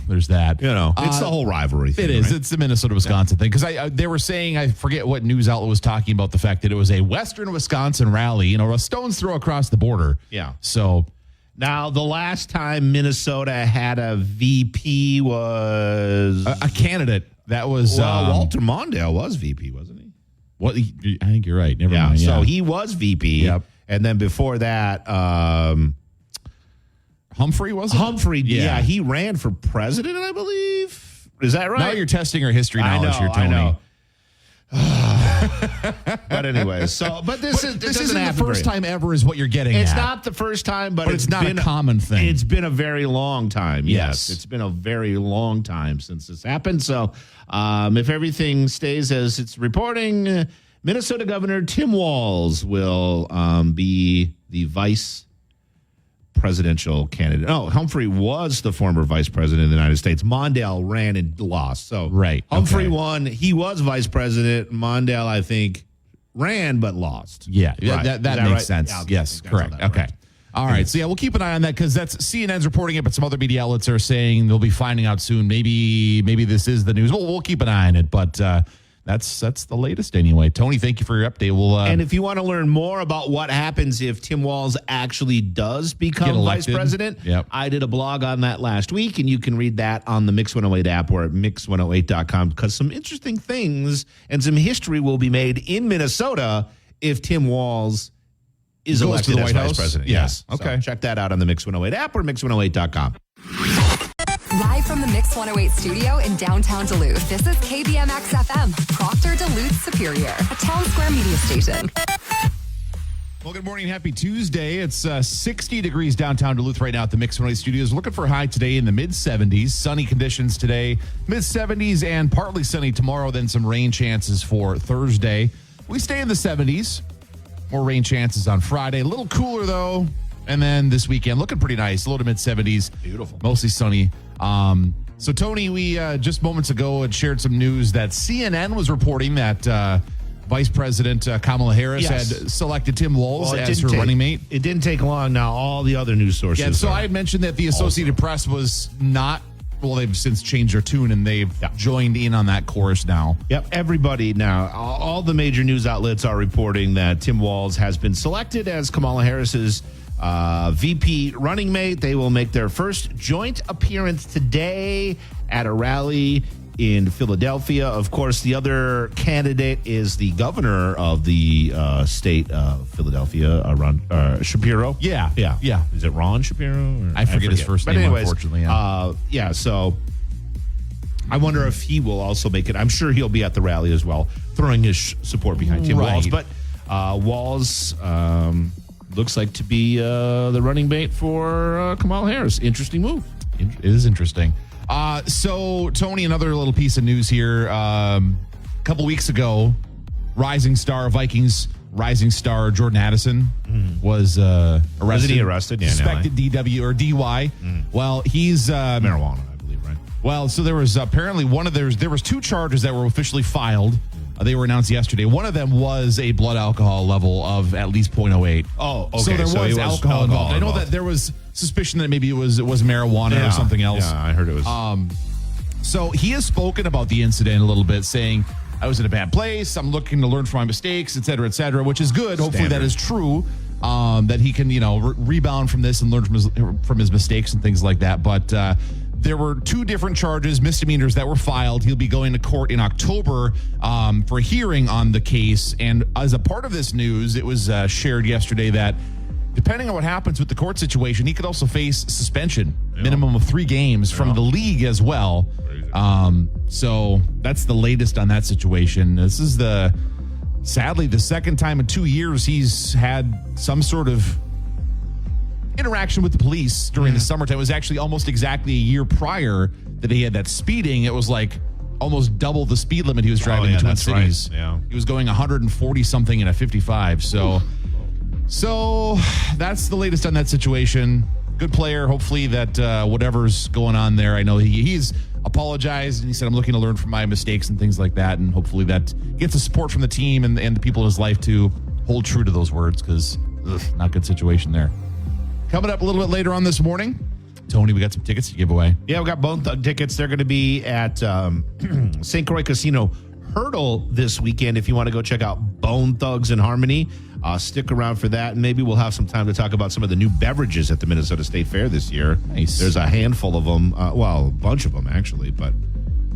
Speaker 1: there's that.
Speaker 2: It's the whole rivalry thing.
Speaker 1: It is.
Speaker 2: Right?
Speaker 1: It's the Minnesota-Wisconsin thing. Because they were saying, I forget what news outlet was talking about the fact that it was a Western Wisconsin rally, a stone's throw across the border.
Speaker 2: Yeah.
Speaker 1: So
Speaker 2: now, the last time Minnesota had a VP was
Speaker 1: a candidate. That was
Speaker 2: Walter Mondale was VP, wasn't he?
Speaker 1: What? I think you're right. Never mind.
Speaker 2: So he was VP.
Speaker 1: Yep.
Speaker 2: And then before that,
Speaker 1: Humphrey was it?
Speaker 2: Humphrey. Yeah, he ran for president, I believe. Is that right?
Speaker 1: Now you're testing our history knowledge here, Tony.
Speaker 2: I know. But anyway, this isn't
Speaker 1: the first time ever is what you're getting
Speaker 2: It's
Speaker 1: at.
Speaker 2: not the first time, but
Speaker 1: it's not a common thing.
Speaker 2: It's been a very long time.
Speaker 1: Yes.
Speaker 2: It's been a very long time since this happened. So if everything stays as it's reporting, Minnesota Governor Tim Walz will be the vice presidential candidate. Oh, Humphrey was the former vice president of the United States. Mondale ran and lost. So
Speaker 1: right.
Speaker 2: Humphrey won. He was vice president. Mondale, I think, ran but lost.
Speaker 1: Yeah,
Speaker 2: right.
Speaker 1: that makes
Speaker 2: right?
Speaker 1: sense.
Speaker 2: Yeah,
Speaker 1: yes, correct. Okay.
Speaker 2: Right.
Speaker 1: All right. So, we'll keep an eye on that because that's CNN's reporting it, but some other media outlets are saying they'll be finding out soon. Maybe this is the news. We'll keep an eye on it, but that's the latest anyway. Tony, thank you for your update.
Speaker 2: And if you want to learn more about what happens if Tim Walz actually does become vice president, I did a blog on that last week, and you can read that on the Mix 108 app or at mix108.com because some interesting things and some history will be made in Minnesota if Tim Walz is elected as vice president. Yes.
Speaker 1: Okay.
Speaker 2: So check that out on the Mix 108 app or mix108.com.
Speaker 3: Live from the Mix 108 studio in downtown Duluth, this is KBMX FM, Proctor Duluth Superior, a town square media station.
Speaker 1: Well, good morning. Happy Tuesday. It's 60 degrees downtown Duluth right now at the Mix 108 studios. Looking for a high today in the mid-70s. Sunny conditions today, mid-70s, and partly sunny tomorrow, then some rain chances for Thursday. We stay in the 70s. More rain chances on Friday. A little cooler, though. And then this weekend, looking pretty nice. Low to mid-70s.
Speaker 2: Beautiful.
Speaker 1: Mostly sunny. So, Tony, we just moments ago had shared some news that CNN was reporting that Vice President Kamala Harris had selected Tim Walz as her running mate.
Speaker 2: It didn't take long. Now, all the other news sources.
Speaker 1: Yeah, so I had mentioned that the Associated Press was not. Well, they've since changed their tune and they've joined in on that course now.
Speaker 2: Yep, everybody now, all the major news outlets are reporting that Tim Walz has been selected as Kamala Harris's VP running mate. They will make their first joint appearance today at a rally in Philadelphia. Of course, the other candidate is the governor of the state of Philadelphia, Ron Shapiro.
Speaker 1: Yeah.
Speaker 2: Is it Ron Shapiro?
Speaker 1: I forget his first name,
Speaker 2: anyways,
Speaker 1: unfortunately.
Speaker 2: So I wonder if he will also make it. I'm sure he'll be at the rally as well, throwing his support behind Tim Walz. But Walz looks like to be the running mate for Kamala Harris. Interesting move.
Speaker 1: It is interesting. So, Tony, another little piece of news here. A couple weeks ago, Vikings rising star Jordan Addison was arrested.
Speaker 2: Wasn't he arrested? Yeah,
Speaker 1: suspected DW or DUI. Well, he's
Speaker 2: marijuana, I believe, right?
Speaker 1: Well, so there was apparently there was two charges that were officially filed. They were announced yesterday. One of them was a blood alcohol level of at least 0.08.
Speaker 2: Oh, okay.
Speaker 1: So there was alcohol involved. I know that there was suspicion that maybe it was marijuana or something else.
Speaker 2: Yeah, I heard it was.
Speaker 1: So he has spoken about the incident a little bit, saying I was in a bad place. I'm looking to learn from my mistakes, et cetera, which is good. Hopefully that is true, that he can, rebound from this and learn from his mistakes and things like that. But there were 2 different charges, misdemeanors, that were filed. He'll be going to court in October for a hearing on the case. And as a part of this news, it was shared yesterday that depending on what happens with the court situation, he could also face suspension, minimum of 3 games from the league as well. So that's the latest on that situation. This is sadly the second time in 2 years he's had some sort of interaction with the police during the summertime. It was actually almost exactly a year prior that he had that speeding. It was like almost double the speed limit he was driving in Twin Cities.
Speaker 2: Right. Yeah.
Speaker 1: He was going 140 something in a 55. So that's the latest on that situation. Good player. Hopefully that whatever's going on there, I know he's apologized and he said, I'm looking to learn from my mistakes and things like that. And hopefully that gets the support from the team and the people in his life to hold true to those words, because not a good situation there. Coming up a little bit later on this morning, Tony, we got some tickets to give away.
Speaker 2: Yeah, we got Bone Thug tickets. They're going to be at St. Croix Casino Hurdle this weekend. If you want to go check out Bone Thugs in Harmony, stick around for that. And maybe we'll have some time to talk about some of the new beverages at the Minnesota State Fair this year.
Speaker 1: Nice.
Speaker 2: There's a handful of them. A bunch of them, actually. But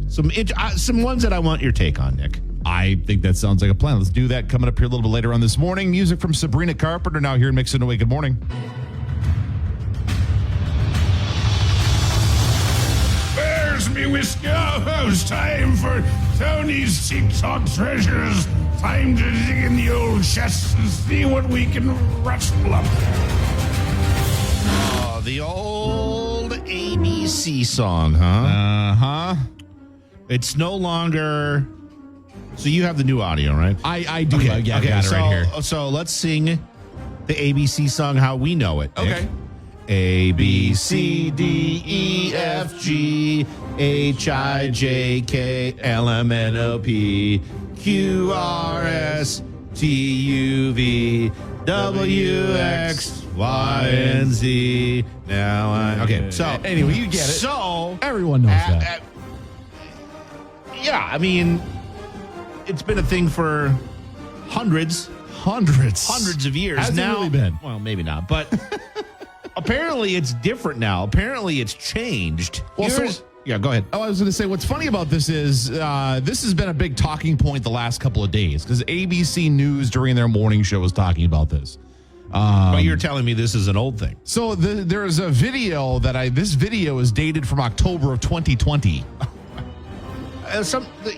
Speaker 2: some ones that I want your take on, Nick.
Speaker 1: I think that sounds like a plan. Let's do that coming up here a little bit later on this morning. Music from Sabrina Carpenter now here in Mix 108. Good morning.
Speaker 4: Where's me whiskey? Oh, it's time for Tony's TikTok treasures. Time to dig in the old chests and see what we can rustle up.
Speaker 2: Oh, the old ABC song, huh?
Speaker 1: Uh-huh.
Speaker 2: It's no longer... So you have the new audio, right?
Speaker 1: I do.
Speaker 2: Okay,
Speaker 1: Yeah, I got it right here.
Speaker 2: So let's sing the ABC song how we know it. Nick.
Speaker 1: Okay.
Speaker 2: A, B, C, D, E, F, G, H, I, J, K, L, M, N, O, P, Q, R, S, T, U, V, W, X, Y, and Z. Now okay, so
Speaker 1: Anyway, you get it.
Speaker 2: So
Speaker 1: Everyone knows that.
Speaker 2: Yeah, I mean, it's been a thing for hundreds of years.
Speaker 1: Has it
Speaker 2: now.
Speaker 1: really been?
Speaker 2: Well, maybe not, but apparently it's different now. Apparently it's changed.
Speaker 1: Well,
Speaker 2: Yeah, go ahead.
Speaker 1: Oh, I was going to say, what's funny about this is this has been a big talking point the last couple of days because ABC News during their morning show was talking about this.
Speaker 2: But you're telling me this is an old thing.
Speaker 1: So there is a video this video is dated from October of 2020.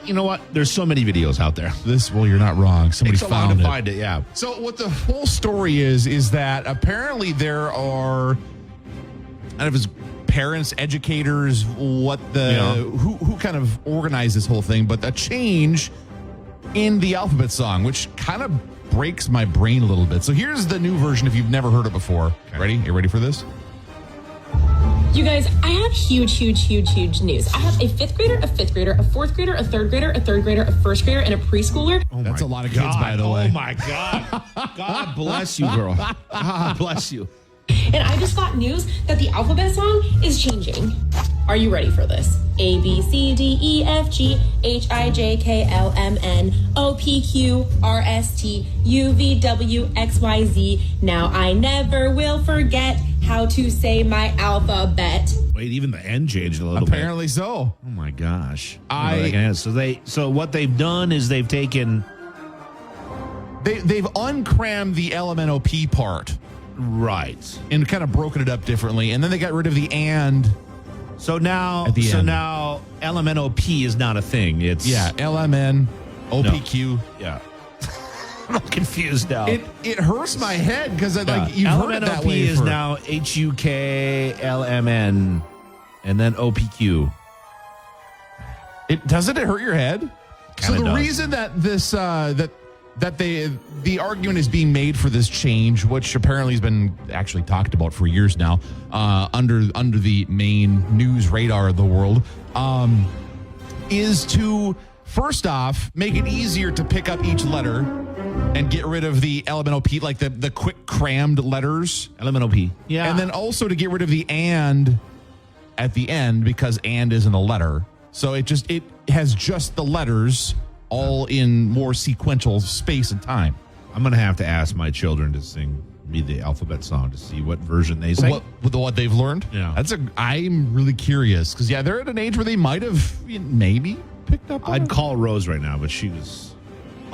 Speaker 2: You know what? There's so many videos out there.
Speaker 1: Well, you're not wrong. Somebody
Speaker 2: Takes a lot
Speaker 1: found
Speaker 2: to
Speaker 1: it.
Speaker 2: find it, yeah.
Speaker 1: So what the whole story is that apparently there are, I don't know if it's parents, educators, who kind of organized this whole thing, but a change in the alphabet song, which kind of breaks my brain a little bit. So here's the new version if you've never heard it before. Okay. Ready? You ready for this?
Speaker 5: You guys, I have huge news. I have a 5th grader, a 5th grader, a 4th grader, a 3rd grader, a 3rd grader, a 1st grader, and a preschooler.
Speaker 2: Oh,
Speaker 1: that's a lot of kids, by the way.
Speaker 2: Oh, my God. God bless you, girl. God bless you.
Speaker 5: And I just got news that the alphabet song is changing. Are you ready for this? A, B, C, D, E, F, G, H, I, J, K, L, M, N, O, P, Q, R, S, T, U, V, W, X, Y, Z. Now I never will forget how to say my alphabet.
Speaker 2: Wait, even the N changed a little bit.
Speaker 1: Apparently so.
Speaker 2: Oh, my gosh.
Speaker 1: So
Speaker 2: So what they've done is they've taken...
Speaker 1: They've uncrammed the LMNOP part.
Speaker 2: Right.
Speaker 1: And kind of broken it up differently. And then they got rid of the and.
Speaker 2: So now
Speaker 1: At the end.
Speaker 2: now LMNOP is not a thing. It's
Speaker 1: LMN, OPQ.
Speaker 2: No. Yeah. I'm confused now.
Speaker 1: It hurts my head because you've heard it that
Speaker 2: LMNOP
Speaker 1: way.
Speaker 2: is now HUKLMN and then OPQ.
Speaker 1: Doesn't it hurt your head?
Speaker 2: Kinda
Speaker 1: So the
Speaker 2: does.
Speaker 1: reason that this the argument is being made for this change, which apparently has been actually talked about for years now, under the main news radar of the world, is to first off make it easier to pick up each letter and get rid of the LMNOP, like the quick crammed letters.
Speaker 2: LMNOP. Yeah.
Speaker 1: And then also to get rid of the and at the end because and isn't a letter. So it has just the letters all in more sequential space and time.
Speaker 2: I'm going to have to ask my children to sing me the alphabet song to see what version they sing.
Speaker 1: What they've learned?
Speaker 2: Yeah.
Speaker 1: I'm really curious because, they're at an age where they might have maybe picked up on
Speaker 2: I'd
Speaker 1: it.
Speaker 2: call Rose right now, but she was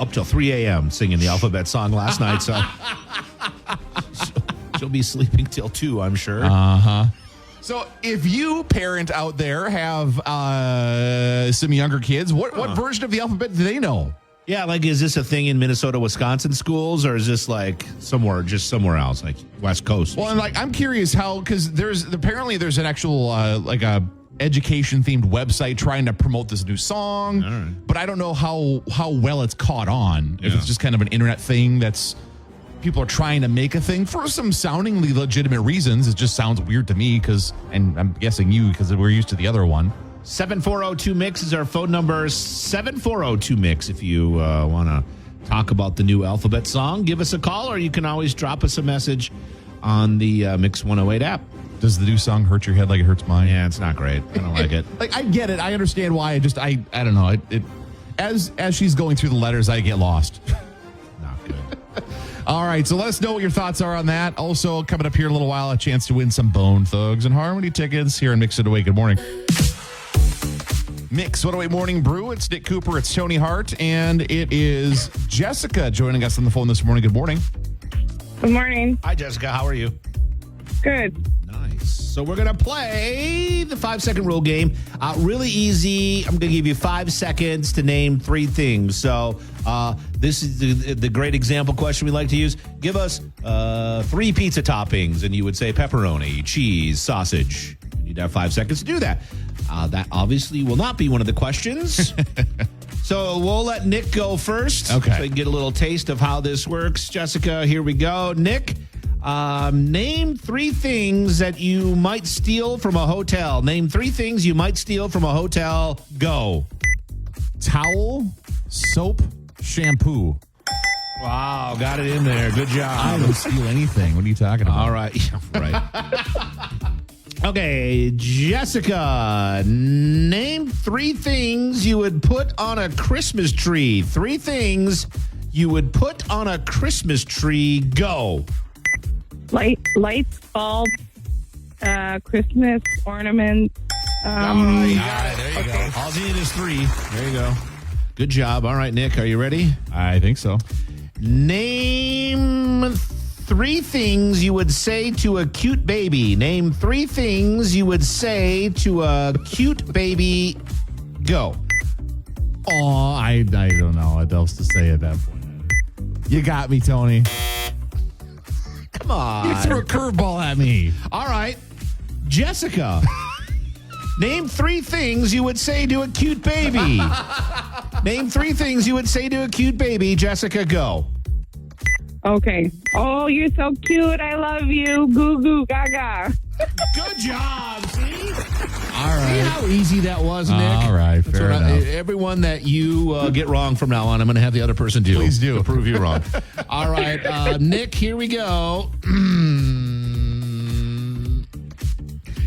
Speaker 2: up till 3 a.m. singing the alphabet song last night, so she'll be sleeping till 2, I'm sure.
Speaker 1: So if you, parent out there, have some younger kids, what version of the alphabet do they know?
Speaker 2: Yeah, like, is this a thing in Minnesota, Wisconsin schools, or is this like somewhere else, like West Coast?
Speaker 1: Well, and I'm curious how, because there's an actual like a education themed website trying to promote this new song,
Speaker 2: right.
Speaker 1: but I don't know how well it's caught on. If
Speaker 2: Yeah.
Speaker 1: it's just kind of an internet thing that's people are trying to make a thing for some soundingly legitimate reasons. It just sounds weird to me and I'm guessing you because we're used to the other one.
Speaker 2: 7402-MIX is our phone number, 7402-MIX. If you want to talk about the new alphabet song, give us a call, or you can always drop us a message on the Mix 108 app.
Speaker 1: Does the new song hurt your head like it hurts mine?
Speaker 2: Yeah, it's not great. I don't like it.
Speaker 1: Like, I get it. I understand why. I don't know. It as she's going through the letters, I get lost.
Speaker 2: Not good.
Speaker 1: All right, so let us know what your thoughts are on that. Also, coming up here in a little while, a chance to win some Bone Thugs and Harmony tickets here in Mix It Away. Good morning. Mix 108 Morning Brew. It's Nick Cooper. It's Tony Hart. And it is Jessica joining us on the phone this morning. Good morning.
Speaker 6: Good morning.
Speaker 2: Hi, Jessica. How are you?
Speaker 6: Good.
Speaker 2: Nice. So we're going to play the 5-second rule game. Really easy. I'm going to give you 5 seconds to name 3 things. So this is the great example question we like to use. Give us 3 pizza toppings, and you would say pepperoni, cheese, sausage. You need to have 5 seconds to do that. That obviously will not be one of the questions. So we'll let Nick go first.
Speaker 1: Okay.
Speaker 2: So you can get a little taste of how this works. Jessica, here we go. Nick, name 3 things that you might steal from a hotel. Name 3 things you might steal from a hotel. Go.
Speaker 1: Towel, soap, shampoo.
Speaker 2: Wow, got it in there. Good job.
Speaker 1: I don't steal anything. What are you talking about?
Speaker 2: All right. Yeah, right. Okay, Jessica, name 3 things you would put on a Christmas tree. 3 things you would put on a Christmas tree. Go.
Speaker 6: Lights, bulbs, Christmas ornaments.
Speaker 2: All right, you got it. There you go. All you need is 3. There you go. Good job. All right, Nick, are you ready?
Speaker 1: I think so.
Speaker 2: Name 3 things you would say to a cute baby. Name 3 things you would say to a cute baby. Go.
Speaker 1: Oh, I don't know what else to say at that point. You got me, Tony.
Speaker 2: Come on.
Speaker 1: You threw a curveball at me.
Speaker 2: All right. Jessica, name 3 things you would say to a cute baby. Name 3 things you would say to a cute baby. Jessica, go.
Speaker 6: Okay. Oh, you're so cute. I love you. Goo goo gaga.
Speaker 2: Good job. See?
Speaker 1: All right.
Speaker 2: See how easy that was, Nick?
Speaker 1: All right,
Speaker 2: That's
Speaker 1: fair
Speaker 2: what
Speaker 1: enough.
Speaker 2: Everyone that you get wrong from now on, I'm going to have the other person do.
Speaker 1: Please do.
Speaker 2: To prove you wrong. All right, Nick, here we go.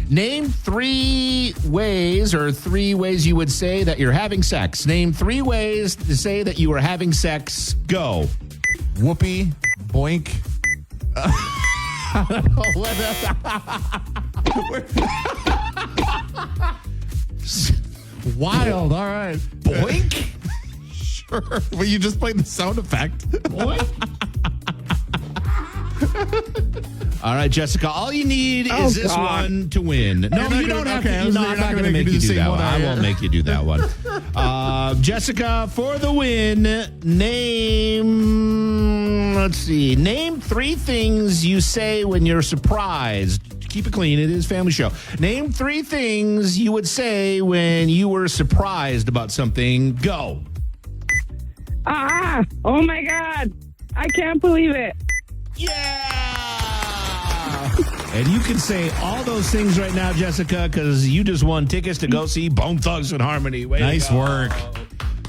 Speaker 2: Name 3 ways or 3 ways you would say that you're having sex. Name 3 ways to say that you are having sex. Go.
Speaker 1: Whoopee, boink. I don't know what Wild. All right.
Speaker 2: Boink?
Speaker 1: Sure. Well, you just played the sound effect.
Speaker 2: Boink? All right, Jessica, all you need is this
Speaker 6: God.
Speaker 2: one to win. No,
Speaker 1: not
Speaker 2: you don't
Speaker 1: gonna-
Speaker 2: have
Speaker 1: okay, I
Speaker 2: to.
Speaker 1: was
Speaker 2: No,
Speaker 1: like,
Speaker 2: I'm
Speaker 1: you're
Speaker 2: not going to make you do
Speaker 1: same
Speaker 2: that
Speaker 1: one,
Speaker 2: one.
Speaker 1: are
Speaker 2: I
Speaker 1: you?
Speaker 2: won't make you do that one. Jessica, for the win, let's see, name 3 things you say when you're surprised. Keep it clean. It is family show. Name 3 things you would say when you were surprised about something. Go.
Speaker 6: Oh my God. I can't believe it.
Speaker 2: Yeah! And you can say all those things right now, Jessica, because you just won tickets to go see Bone Thugs and Harmony. Way to
Speaker 1: Nice
Speaker 2: go.
Speaker 1: work.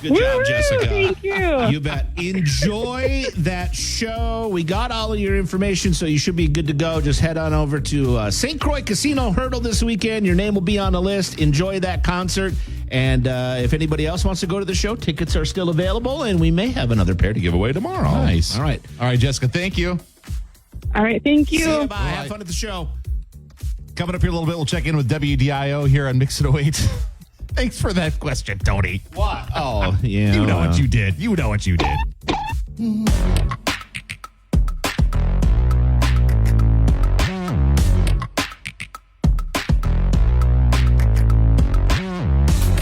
Speaker 2: Good job,
Speaker 6: Woo,
Speaker 2: Jessica.
Speaker 6: thank you.
Speaker 2: You bet. Enjoy that show. We got all of your information, so you should be good to go. Just head on over to St. Croix Casino Hurdle this weekend. Your name will be on the list. Enjoy that concert. And if anybody else wants to go to the show, tickets are still available, and we may have another pair to give away tomorrow.
Speaker 1: Nice.
Speaker 2: All right.
Speaker 1: All right, Jessica, thank you.
Speaker 6: All right, thank you.
Speaker 2: See you. Bye. Have fun at the show.
Speaker 1: Coming up here a little bit, we'll check in with WDIO here on Mix It 08. Thanks for that question, Tony.
Speaker 2: What? Oh, yeah.
Speaker 1: You know what you did. You know what you did.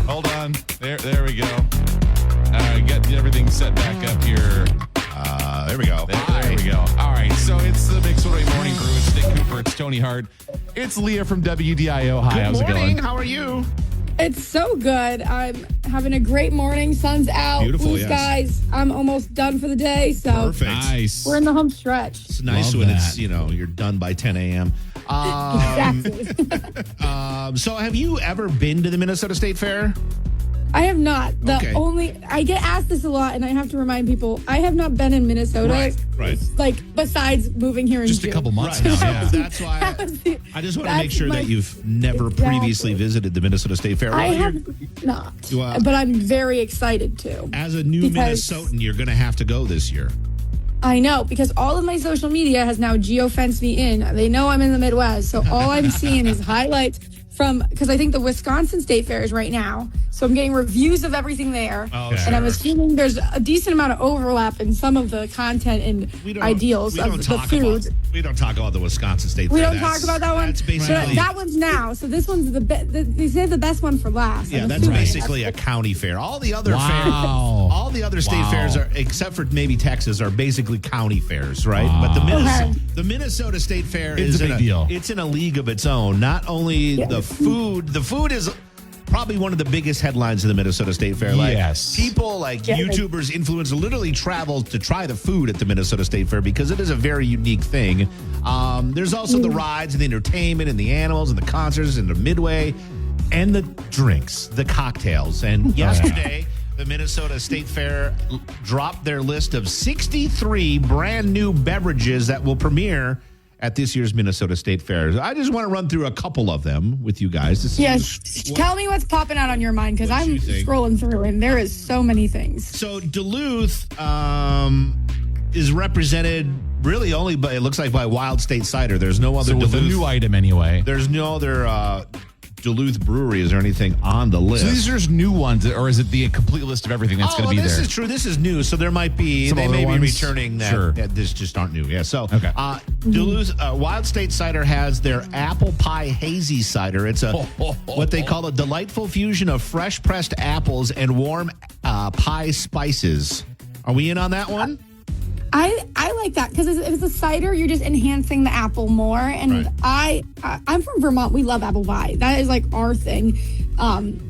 Speaker 1: Hold on. There we go. Get everything set back up here. There we go. There we go. All right. So it's the Mix 08 Morning Crew. It's Nick Cooper. It's Tony Hart. It's Leah from WDIO. Hi, how's it going?
Speaker 2: How are you?
Speaker 7: It's so good. I'm having a great morning. Sun's out.
Speaker 2: Beautiful,
Speaker 7: Blue
Speaker 2: yes.
Speaker 7: skies. I'm almost done for the day. So
Speaker 2: Perfect.
Speaker 1: Nice.
Speaker 7: we're in the home stretch.
Speaker 2: It's nice
Speaker 1: Love
Speaker 2: when it's,
Speaker 1: that.
Speaker 2: you're done by 10 a.m.
Speaker 7: Exactly.
Speaker 2: So have you ever been to the Minnesota State Fair?
Speaker 7: I have not.
Speaker 2: Okay.
Speaker 7: I get asked this a lot, and I have to remind people, I have not been in Minnesota.
Speaker 2: Right.
Speaker 7: Like, besides moving here in
Speaker 1: Just
Speaker 7: June.
Speaker 1: a couple months
Speaker 2: Right.
Speaker 1: now. Yeah.
Speaker 2: That's why I just want to make sure that you've never
Speaker 7: Exactly.
Speaker 2: previously visited the Minnesota State Fair.
Speaker 7: I
Speaker 2: Well,
Speaker 7: have not.
Speaker 2: Well-
Speaker 7: but I'm very excited to.
Speaker 2: as a new
Speaker 7: Because-
Speaker 2: Minnesotan, you're going to have to go this year.
Speaker 7: I know, because all of my social media has now geo-fenced me in. They know I'm in the Midwest, so all I'm seeing is highlights from, because I think the Wisconsin State Fair is right now, so I'm getting reviews of everything there.
Speaker 2: Oh,
Speaker 7: And I'm
Speaker 2: sure.
Speaker 7: assuming there's a decent amount of overlap in some of the content and ideals of the food.
Speaker 2: We don't talk about the Wisconsin State
Speaker 7: We
Speaker 2: Fair.
Speaker 7: don't talk about that one.
Speaker 2: That's
Speaker 7: So
Speaker 2: basically,
Speaker 7: that one's now. So this one's they say the best one for last.
Speaker 2: yeah,
Speaker 7: I'm
Speaker 2: that's
Speaker 7: assuming.
Speaker 2: basically a county fair. All the other
Speaker 1: Wow.
Speaker 2: fairs, all the other state
Speaker 1: Wow.
Speaker 2: fairs are, except for maybe Texas, are basically county fairs, right?
Speaker 1: Wow.
Speaker 2: But
Speaker 7: Okay.
Speaker 2: the Minnesota State Fair
Speaker 1: It's
Speaker 2: is
Speaker 1: a big deal.
Speaker 2: It's in a league of its own. Not only the food is probably one of the biggest headlines of the Minnesota State Fair. Like,
Speaker 1: Yes.
Speaker 2: people like YouTubers, influencers literally travel to try the food at the Minnesota State Fair because it is a very unique thing. There's also the rides and the entertainment and the animals and the concerts and the midway and the drinks, the cocktails. And yesterday, the Minnesota State Fair dropped their list of 63 brand new beverages that will premiere at this year's Minnesota State Fair. I just want to run through a couple of them with you guys to see.
Speaker 7: Yes. Tell me what's popping out on your mind, because
Speaker 2: What
Speaker 7: I'm
Speaker 2: you think?
Speaker 7: scrolling through and there is so many things.
Speaker 2: So Duluth is represented really only by, it looks like, by Wild State Cider. There's no other
Speaker 1: So with a
Speaker 2: Duluth.
Speaker 1: new item anyway.
Speaker 2: There's no other Duluth breweries or anything on the list.
Speaker 1: So these are just new ones, or is it the complete list of everything that's going to be
Speaker 2: this
Speaker 1: there?
Speaker 2: is true. This is new, so there might be
Speaker 1: Some
Speaker 2: they
Speaker 1: other
Speaker 2: may be
Speaker 1: ones?
Speaker 2: returning that.
Speaker 1: Sure.
Speaker 2: That this just aren't new. Yeah. So
Speaker 1: Okay.
Speaker 2: Duluth Wild State Cider has their apple pie hazy cider. It's a what they call a delightful fusion of fresh pressed apples and warm pie spices. Are we in on that one?
Speaker 7: I like that because if it's a cider, you're just enhancing the apple more. And
Speaker 2: Right.
Speaker 7: I'm from Vermont. We love apple pie. That is like our thing.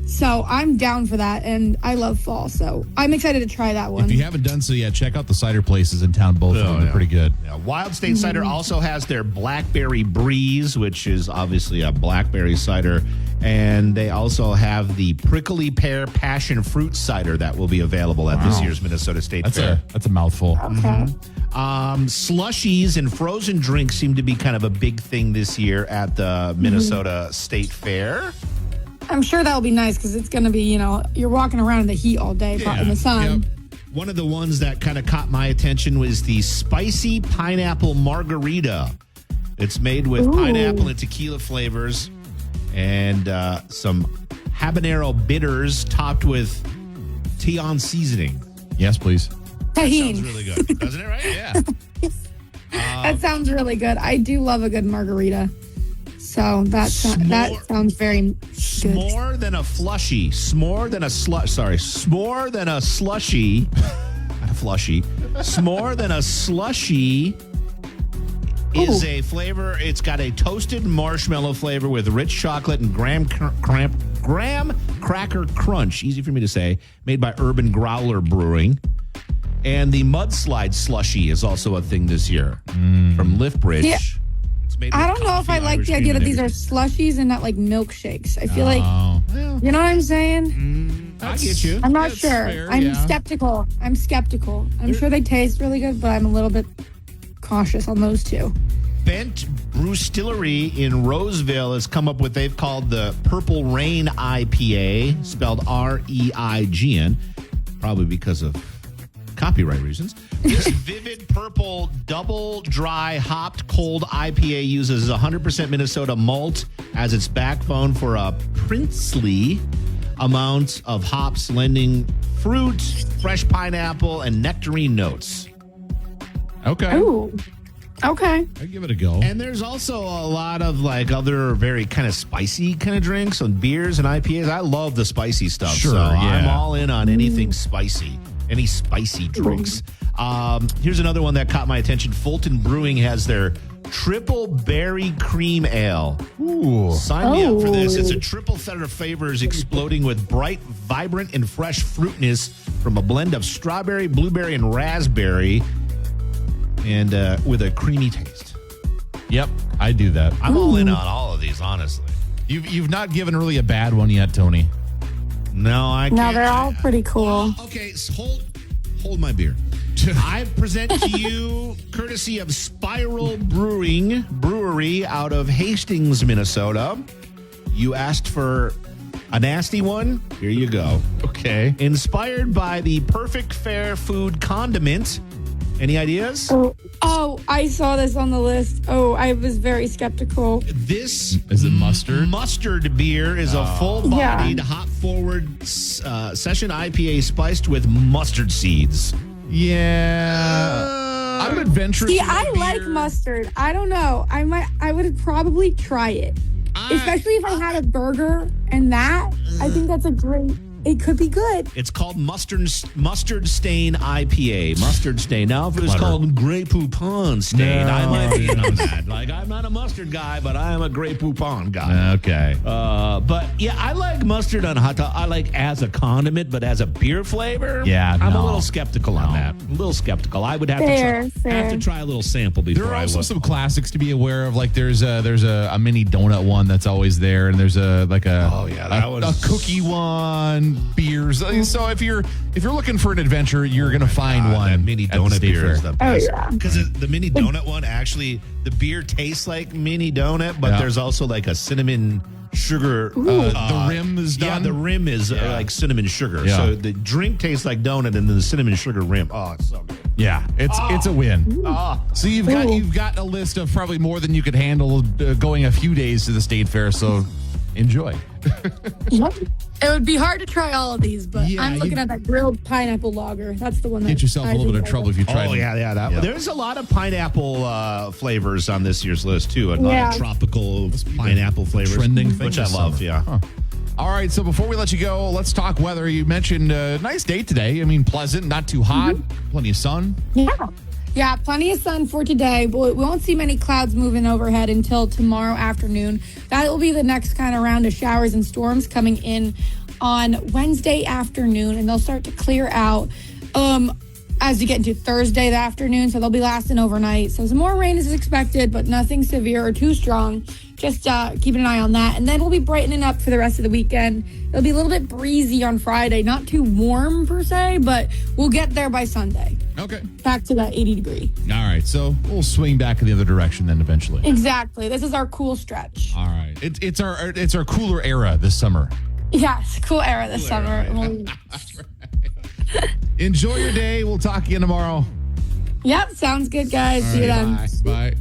Speaker 7: So I'm down for that, and I love fall. So I'm excited to try that one.
Speaker 1: If you haven't done so yet, check out the cider places in town. Both of them are pretty good.
Speaker 2: Yeah, Wild State Cider also has their Blackberry Breeze, which is obviously a blackberry cider. And they also have the Prickly Pear Passion Fruit Cider that will be available at this year's Minnesota State Fair.
Speaker 1: That's a mouthful.
Speaker 7: Okay.
Speaker 2: Slushies and frozen drinks seem to be kind of a big thing this year at the Minnesota State Fair.
Speaker 7: I'm sure that'll be nice because it's going to be, you're walking around in the heat all day in the sun.
Speaker 2: Yep. One of the ones that kind of caught my attention was the Spicy Pineapple Margarita. It's made with pineapple and tequila flavors and some habanero bitters topped with Tion seasoning.
Speaker 1: Yes, please.
Speaker 7: Tahini.
Speaker 2: Sounds really good, doesn't it? Right? Yeah.
Speaker 7: That sounds really good. I do love a good margarita. So that sounds very good.
Speaker 2: S'more than a flushy. S'more than a s'more than a slushy. Not a flushy. S'more than a slushy is a flavor. It's got a toasted marshmallow flavor with rich chocolate and graham cracker crunch. Easy for me to say. Made by Urban Growler Brewing. And the mudslide slushy is also a thing this year from Liftbridge.
Speaker 7: Yeah.
Speaker 2: It's made
Speaker 7: I
Speaker 2: with
Speaker 7: don't know if I
Speaker 2: coffee,
Speaker 7: like
Speaker 2: Irish
Speaker 7: the
Speaker 2: cream,
Speaker 7: idea that
Speaker 2: and
Speaker 7: these are
Speaker 2: everything.
Speaker 7: slushies and not like milkshakes. I feel like,
Speaker 1: Oh.
Speaker 7: you know what I'm saying?
Speaker 2: I get you.
Speaker 7: I'm not
Speaker 1: That's
Speaker 7: sure.
Speaker 1: fair,
Speaker 7: I'm
Speaker 1: yeah.
Speaker 7: skeptical. I'm sure they taste really good, but I'm a little bit cautious on those two.
Speaker 2: Bent Brewstillery in Roseville has come up with, they've called the Purple Rain IPA, spelled REIGN, probably because of copyright reasons. This vivid purple double dry hopped cold IPA uses 100% Minnesota malt as its backbone for a princely amount of hops, lending fruit, fresh pineapple, and nectarine notes.
Speaker 1: Okay.
Speaker 7: Ooh. Okay.
Speaker 1: I'd give it a go.
Speaker 2: And there's also a lot of like other very kind of spicy kind of drinks and beers and IPAs. I love the spicy stuff.
Speaker 1: Sure,
Speaker 2: so
Speaker 1: yeah.
Speaker 2: I'm all in on anything spicy, any spicy drinks. Here's another one that caught my attention. Fulton Brewing has their Triple Berry Cream Ale.
Speaker 1: Ooh.
Speaker 2: Sign me up for this. It's a triple set of flavors exploding with bright, vibrant, and fresh fruitness from a blend of strawberry, blueberry, and raspberry, and with a creamy taste.
Speaker 1: Yep, I do that.
Speaker 2: I'm all in on all of these, honestly.
Speaker 1: You've not given really a bad one yet, Tony.
Speaker 2: No, I can't.
Speaker 7: No, they're all pretty cool.
Speaker 2: Okay, so hold my beer. I present to you, courtesy of Spiral Brewery out of Hastings, Minnesota. You asked for a nasty one. Here you go.
Speaker 1: Okay.
Speaker 2: Inspired by the perfect fair food condiment. Any ideas?
Speaker 7: Oh, I saw this on the list. Oh, I was very skeptical.
Speaker 2: This
Speaker 1: Is it mustard?
Speaker 2: Mustard beer is a full-bodied, hop-forward session IPA spiced with mustard seeds.
Speaker 1: Yeah. I'm adventurous.
Speaker 7: See,
Speaker 1: with
Speaker 7: I
Speaker 1: beer.
Speaker 7: like mustard. I don't know. I would probably try it. Especially if I had a burger and that. I think that's it could be good.
Speaker 2: It's called Mustard Stain IPA. Mustard Stain. Now, if it was
Speaker 1: Clever.
Speaker 2: called Grey Poupon Stain,
Speaker 1: No.
Speaker 2: I might be in on that. Like, I'm not a mustard guy, but I am a Grey Poupon guy.
Speaker 1: Okay.
Speaker 2: But yeah, I like mustard on hot dog. I like as a condiment, but as a beer flavor,
Speaker 1: Yeah,
Speaker 2: I'm
Speaker 1: no.
Speaker 2: a little skeptical on that. A little skeptical. I would have
Speaker 7: Fair.
Speaker 2: to try a little sample before
Speaker 1: There are
Speaker 2: I
Speaker 1: also
Speaker 2: would.
Speaker 1: some classics to be aware of. Like there's a mini donut one that's always there, and there's a cookie one, beers. So if you're looking for an adventure, you're gonna find one.
Speaker 2: That mini
Speaker 1: at the
Speaker 2: donut
Speaker 1: state
Speaker 2: beer
Speaker 1: fair.
Speaker 2: is the best.
Speaker 7: yeah.
Speaker 2: Because the mini donut one, actually, the beer tastes like mini donut, but
Speaker 1: Yeah.
Speaker 2: there's also like a cinnamon sugar.
Speaker 1: The rim is
Speaker 2: Yeah,
Speaker 1: done?
Speaker 2: the rim is like cinnamon sugar.
Speaker 1: Yeah.
Speaker 2: So the drink tastes like donut, and then the cinnamon sugar rim. Oh, it's so good.
Speaker 1: Yeah, it's a win.
Speaker 2: Oh.
Speaker 1: So you've got a list of probably more than you could handle going a few days to the state fair. So enjoy.
Speaker 7: It would be hard to try all of these, but
Speaker 1: Yeah,
Speaker 7: I'm looking at that grilled pineapple lager. That's the one that
Speaker 1: Get yourself a
Speaker 7: I
Speaker 1: little bit
Speaker 7: think
Speaker 1: of
Speaker 7: I
Speaker 1: trouble
Speaker 7: like.
Speaker 1: if you try.
Speaker 2: Oh, yeah. There's a lot of pineapple flavors on this year's list, too. A lot
Speaker 7: Yeah.
Speaker 2: of tropical pineapple flavors.
Speaker 1: trending thing
Speaker 2: which I
Speaker 1: this
Speaker 2: love,
Speaker 1: summer.
Speaker 2: yeah.
Speaker 1: Huh. All right, so before we let you go, let's talk weather. You mentioned a nice day today. I mean, pleasant, not too hot, plenty of sun.
Speaker 7: Yeah, plenty of sun for today, but we won't see many clouds moving overhead until tomorrow afternoon. That will be the next kind of round of showers and storms coming in on Wednesday afternoon, and they'll start to clear out as you get into Thursday afternoon, so they'll be lasting overnight. So some more rain is expected, but nothing severe or too strong. Just keeping an eye on that. And then we'll be brightening up for the rest of the weekend. It'll be a little bit breezy on Friday. Not too warm per se, but we'll get there by Sunday.
Speaker 1: Okay.
Speaker 7: Back to that 80 degree.
Speaker 1: All right, so we'll swing back in the other direction then eventually.
Speaker 7: Exactly. This is our cool stretch.
Speaker 1: All right, it's our cooler era this summer.
Speaker 7: Yes, cool era this summer.
Speaker 1: Enjoy your day. We'll talk again tomorrow.
Speaker 7: Yep, sounds good, guys. See you then.
Speaker 1: Bye.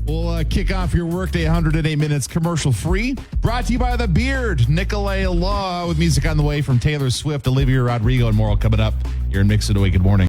Speaker 1: We'll kick off your workday 108 minutes commercial free. Brought to you by The Beard, Nicolay Law, with music on the way from Taylor Swift, Olivia Rodrigo, and more coming up here in Mix It Away. Good morning.